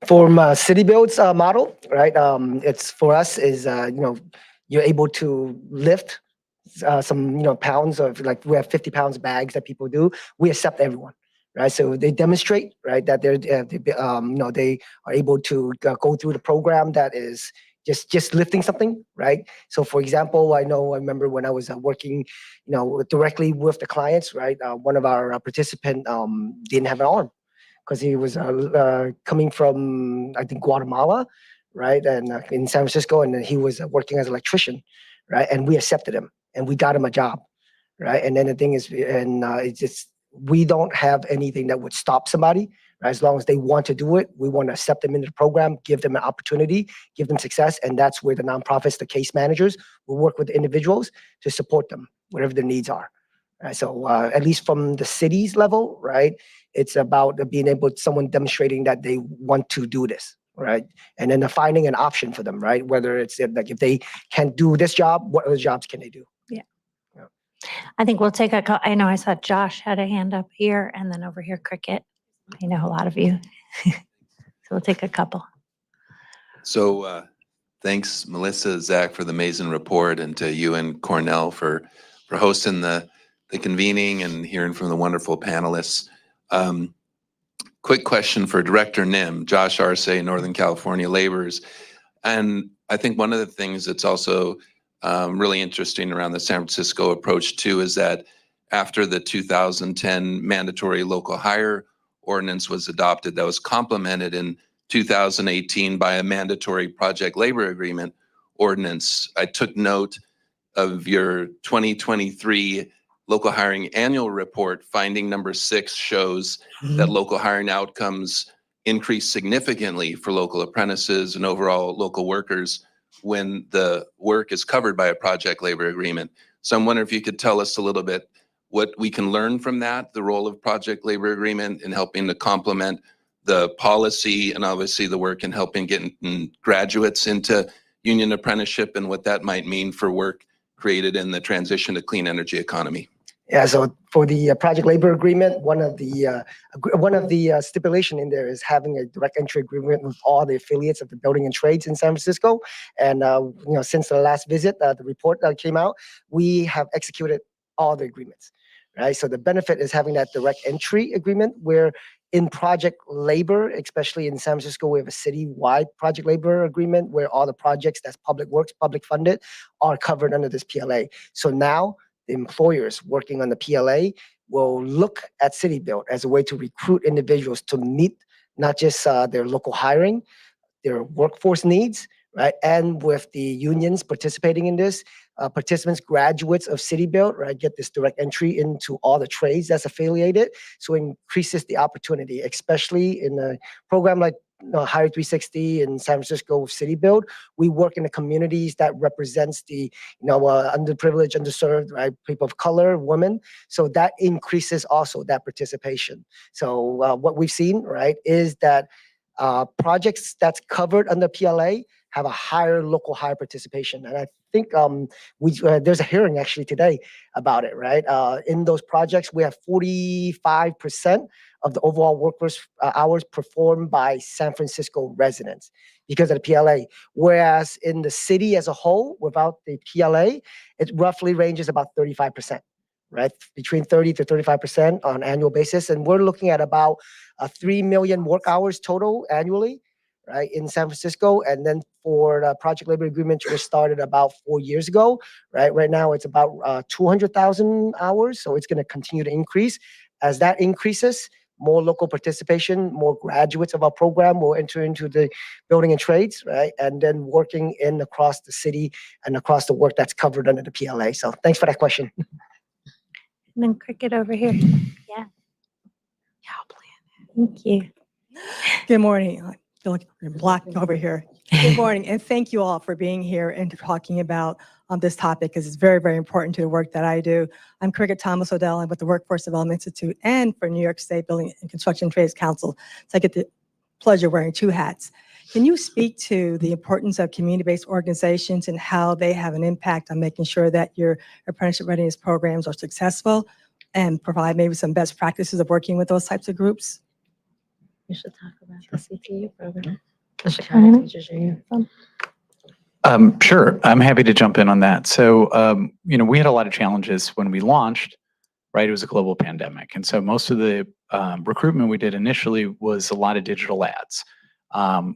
From City Build's model, right? It's for us is you're able to lift some pounds of, like, we have 50 pounds bags that people do. We accept everyone, right? So they demonstrate, right, that they are able to go through the program that is just lifting something, right? So for example, I remember when I was working, directly with the clients, right? One of our participants didn't have an arm, because he was coming from, I think, Guatemala, right? And in San Francisco, and he was working as an electrician, right? And we accepted him, and we got him a job, right? And then the thing is, it's just, we don't have anything that would stop somebody, right? As long as they want to do it, we want to accept them into the program, give them an opportunity, give them success. And that's where the nonprofits, the case managers, will work with the individuals to support them, whatever their needs are. Right? So at least from the city's level, right? It's about being able to someone demonstrating that they want to do this, right? And then finding an option for them, right? Whether it's like, if they can't do this job, what other jobs can they do? Yeah. I think we'll take I know I saw Josh had a hand up here, and then over here, Cricket. I know a lot of you. So we'll take a couple. So thanks, Melissa, Zach, for the amazing report, and to you and Cornell for hosting the convening and hearing from the wonderful panelists. Quick question for Director Nim, Josh Arce, Northern California Laborers. And I think one of the things that's also really interesting around the San Francisco approach too is that after the 2010 mandatory local hire ordinance was adopted, that was complemented in 2018 by a mandatory project labor agreement ordinance. I took note of your 2023 local hiring annual report. Finding number 6 shows that local hiring outcomes increased significantly for local apprentices and overall local workers when the work is covered by a project labor agreement. So I'm wondering if you could tell us a little bit what we can learn from that, the role of project labor agreement in helping to complement the policy and obviously the work in helping get graduates into union apprenticeship and what that might mean for work created in the transition to clean energy economy. Yeah, so for the project labor agreement, one of the stipulation in there is having a direct entry agreement with all the affiliates of the building and trades in San Francisco. And since the last visit, the report that came out, we have executed all the agreements, right? So the benefit is having that direct entry agreement where in project labor, especially in San Francisco, we have a city-wide project labor agreement where all the projects that's public works, public funded, are covered under this PLA. So now the employers working on the PLA will look at City Build as a way to recruit individuals to meet not just their local hiring, their workforce needs, right? And with the unions participating in this, participants, graduates of City Build, right, get this direct entry into all the trades that's affiliated. So it increases the opportunity, especially in a program like Hire 360 in San Francisco City Build. We work in the communities that represents the underprivileged, underserved, right, people of color, women. So that increases also that participation. So what we've seen, right, is that projects that's covered under PLA have a higher local higher participation. And I think there's a hearing actually today about it, right? In those projects, we have 45% of the overall workforce hours performed by San Francisco residents because of the PLA. Whereas in the city as a whole, without the PLA, it roughly ranges about 35%. Right, between 30 to 35% on an annual basis. And we're looking at about 3 million work hours total annually, right, in San Francisco. And then for the project labor agreement, which started about 4 years ago, right? Right now, it's about 200,000 hours. So it's going to continue to increase. As that increases, more local participation, more graduates of our program will enter into the building and trades, right? And then working in across the city and across the work that's covered under the PLA. So thanks for that question. And then Cricket over here. Yeah. Thank you. Good morning. I feel like I'm blocked over here. Good morning, and thank you all for being here and talking about this topic because it's very, very important to the work that I do. I'm Cricket Thomas Odell. I'm with the Workforce Development Institute and for New York State Building and Construction Trades Council. So I get the pleasure of wearing two hats. Can you speak to the importance of community-based organizations and how they have an impact on making sure that your apprenticeship readiness programs are successful and provide maybe some best practices of working with those types of groups? You should talk about the CTU program. The Chicago Teachers Union. Sure, I'm happy to jump in on that. So, we had a lot of challenges when we launched, right? It was a global pandemic. And so most of the recruitment we did initially was a lot of digital ads,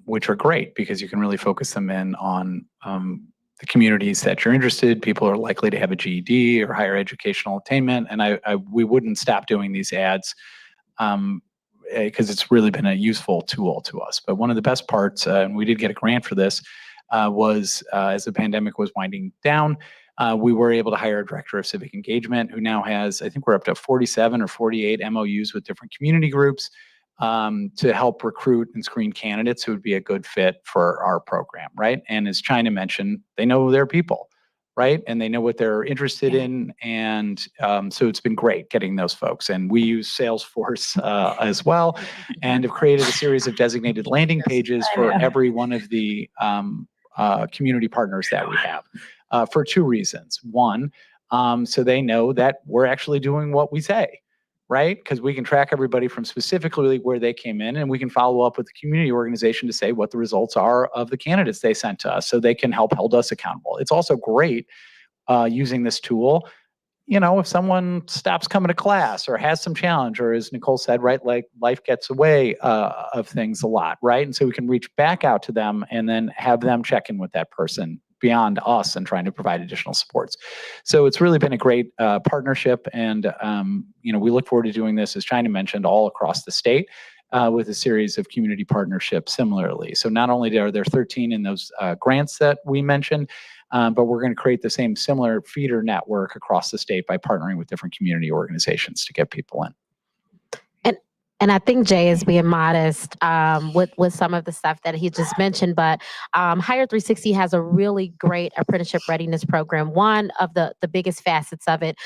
which are great because you can really focus them in on the communities that you're interested. People are likely to have a GED or higher educational attainment. And we wouldn't stop doing these ads because it's really been a useful tool to us. But one of the best parts, and we did get a grant for this, was as the pandemic was winding down, we were able to hire a director of civic engagement who now has, I think we're up to 47 or 48 MOUs with different community groups to help recruit and screen candidates who would be a good fit for our program, right? And as China mentioned, they know their people, right? And they know what they're interested in. And so it's been great getting those folks. And we use Salesforce as well and have created a series of designated landing pages for every one of the community partners that we have for two reasons. One, so they know that we're actually doing what we say, right? Because we can track everybody from specifically where they came in, and we can follow up with the community organization to say what the results are of the candidates they sent to us so they can help hold us accountable. It's also great using this tool. If someone stops coming to class or has some challenge, or as Nicole said, right, like life gets away of things a lot, right? And so we can reach back out to them and then have them check in with that person beyond us and trying to provide additional supports. So it's really been a great partnership. And, we look forward to doing this, as China mentioned, all across the state with a series of community partnerships similarly. So not only are there 13 in those grants that we mentioned, but we're going to create the same similar feeder network across the state by partnering with different community organizations to get people in. And I think Jay is being modest with some of the stuff that he just mentioned, but Hire 360 has a really great apprenticeship readiness program. One of the biggest facets of it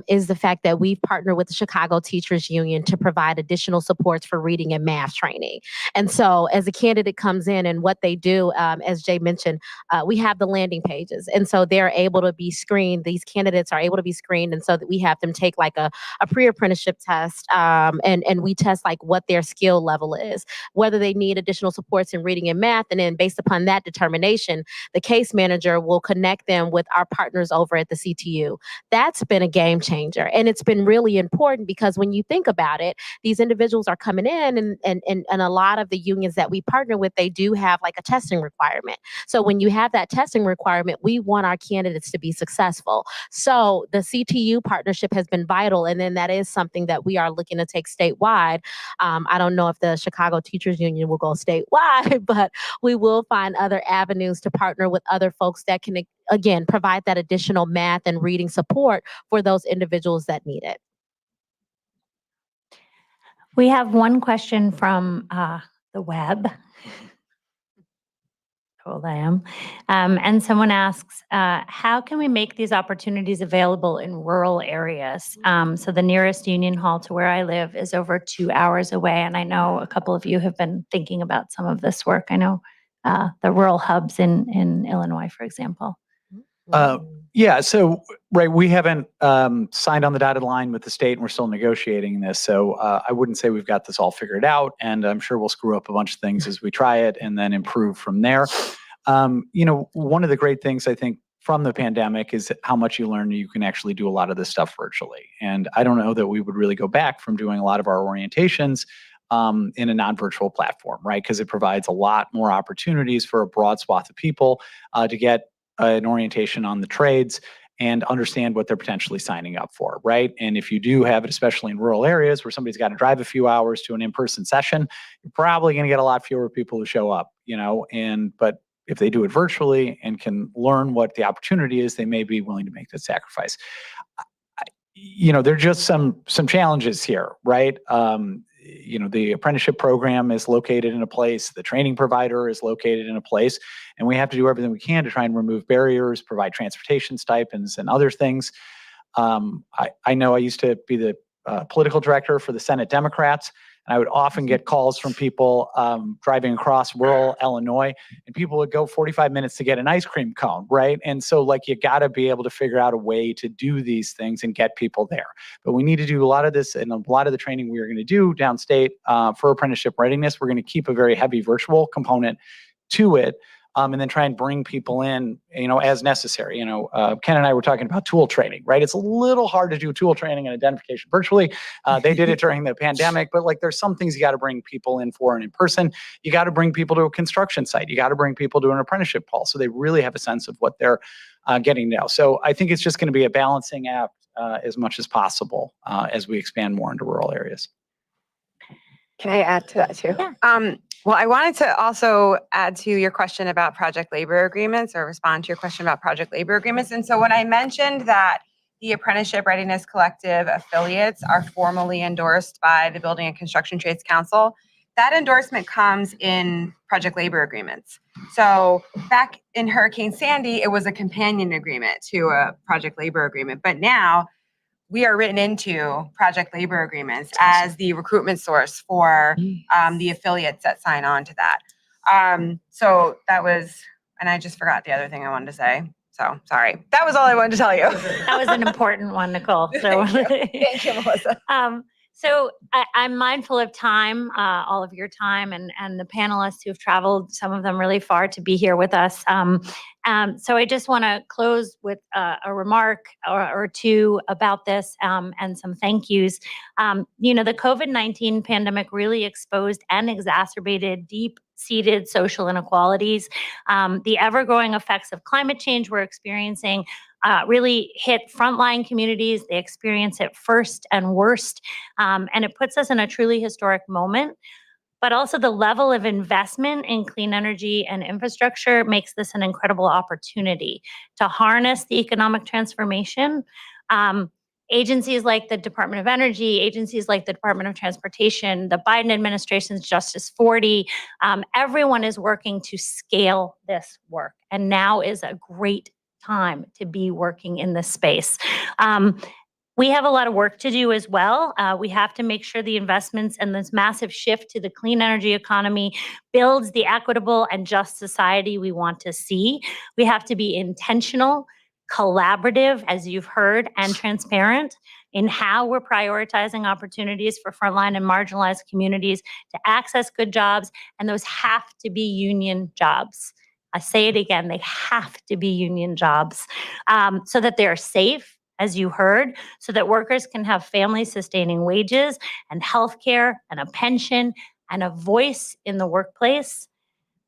is the fact that we've partnered with the Chicago Teachers Union to provide additional supports for reading and math training. And so as a candidate comes in and what they do, as Jay mentioned, we have the landing pages. And so they're able to be screened. These candidates are able to be screened. And so that we have them take like a pre-apprenticeship test and we test like what their skill level is, whether they need additional supports in reading and math. And then based upon that determination, the case manager will connect them with our partners over at the CTU. That's been a game changer. And it's been really important because when you think about it, these individuals are coming in and a lot of the unions that we partner with, they do have like a testing requirement. So when you have that testing requirement, we want our candidates to be successful. So the CTU partnership has been vital. And then that is something that we are looking to take statewide. I don't know if the Chicago Teachers Union will go statewide, but we will find other avenues to partner with other folks that can, again, provide that additional math and reading support for those individuals that need it. We have one question from the web. Old I am. And someone asks, how can we make these opportunities available in rural areas? So the nearest union hall to where I live is over 2 hours away. And I know a couple of you have been thinking about some of this work. I know the rural hubs in Illinois, for example. Yeah, so right, we haven't signed on the dotted line with the state, and we're still negotiating this. So I wouldn't say we've got this all figured out, and I'm sure we'll screw up a bunch of things as we try it, and then improve from there. One of the great things I think from the pandemic is how much you learn you can actually do a lot of this stuff virtually. And I don't know that we would really go back from doing a lot of our orientations in a non-virtual platform, right? Because it provides a lot more opportunities for a broad swath of people to get an orientation on the trades and understand what they're potentially signing up for, right? And if you do have it, especially in rural areas where somebody's got to drive a few hours to an in-person session, you're probably going to get a lot fewer people who show up, but if they do it virtually and can learn what the opportunity is, they may be willing to make that sacrifice. There are just some challenges here, right? The apprenticeship program is located in a place, the training provider is located in a place, and we have to do everything we can to try and remove barriers, provide transportation stipends and other things. I know I used to be the political director for the Senate Democrats, and I would often get calls from people driving across rural Illinois, and people would go 45 minutes to get an ice cream cone, right? And so you got to be able to figure out a way to do these things and get people there. But we need to do a lot of this, and a lot of the training we are going to do downstate for apprenticeship readiness, we're going to keep a very heavy virtual component to it. And then try and bring people in, as necessary. Ken and I were talking about tool training, right? It's a little hard to do tool training and identification virtually. They did it during the pandemic, but there's some things you got to bring people in for and in person. You got to bring people to a construction site. You got to bring people to an apprenticeship hall so they really have a sense of what they're getting now. So I think it's just going to be a balancing act as much as possible as we expand more into rural areas. Can I add to that too? Yeah. Well, I wanted to also add to your question about project labor agreements, or respond to your question about project labor agreements. And so when I mentioned that the Apprenticeship Readiness Collective affiliates are formally endorsed by the Building and Construction Trades Council, that endorsement comes in project labor agreements. So back in Hurricane Sandy, it was a companion agreement to a project labor agreement. But now we are written into project labor agreements as the recruitment source for the affiliates that sign on to that. So that was, and I just forgot the other thing I wanted to say. So sorry. That was all I wanted to tell you. That was an important one, Nicole. So Thank you, Melissa. So I'm mindful of time, all of your time, and the panelists who have traveled, some of them really far, to be here with us. So I just want to close with a remark or two about this and some thank yous. The COVID-19 pandemic really exposed and exacerbated deep-seated social inequalities. The ever-growing effects of climate change we're experiencing really hit frontline communities. They experience it first and worst, and it puts us in a truly historic moment. But also the level of investment in clean energy and infrastructure makes this an incredible opportunity to harness the economic transformation, agencies like the Department of Energy, agencies like the Department of Transportation, the Biden administration's Justice 40, everyone is working to scale this work. And now is a great time to be working in this space. We have a lot of work to do as well. We have to make sure the investments and this massive shift to the clean energy economy builds the equitable and just society we want to see. We have to be intentional, collaborative, as you've heard, and transparent in how we're prioritizing opportunities for frontline and marginalized communities to access good jobs, and those have to be union jobs. I say it again, they have to be union jobs so that they're safe, as you heard, so that workers can have family-sustaining wages and healthcare and a pension and a voice in the workplace.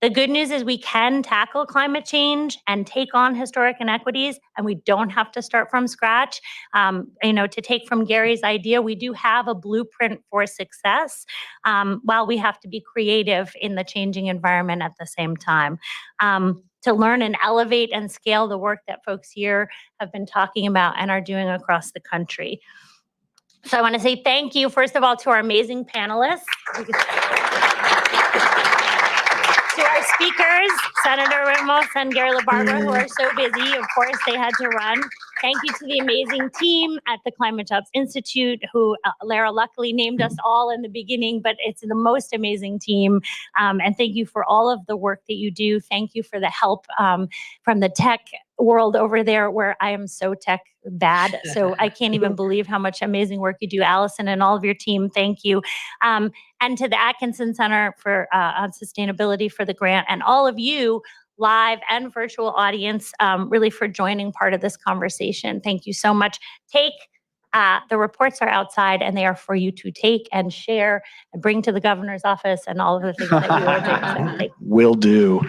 The good news is we can tackle climate change and take on historic inequities, and we don't have to start from scratch. To take from Gary's idea, we do have a blueprint for success, while we have to be creative in the changing environment at the same time. To learn and elevate and scale the work that folks here have been talking about and are doing across the country. So I want to say thank you, first of all, to our amazing panelists. To our speakers, Senator Ramos and Gary LaBarbera, who are so busy. Of course, they had to run. Thank you to the amazing team at the Climate Jobs Institute, who Lara luckily named us all in the beginning, but it's the most amazing team. And thank you for all of the work that you do. Thank you for the help from the tech world over there, where I am so tech bad. So I can't even believe how much amazing work you do, Allison, and all of your team. Thank you. And to the Atkinson Center for on Sustainability for the grant, and all of you, live and virtual audience, really for joining part of this conversation. Thank you so much. The reports are outside, and they are for you to take and share and bring to the governor's office and all of the things that you are doing. So Will do.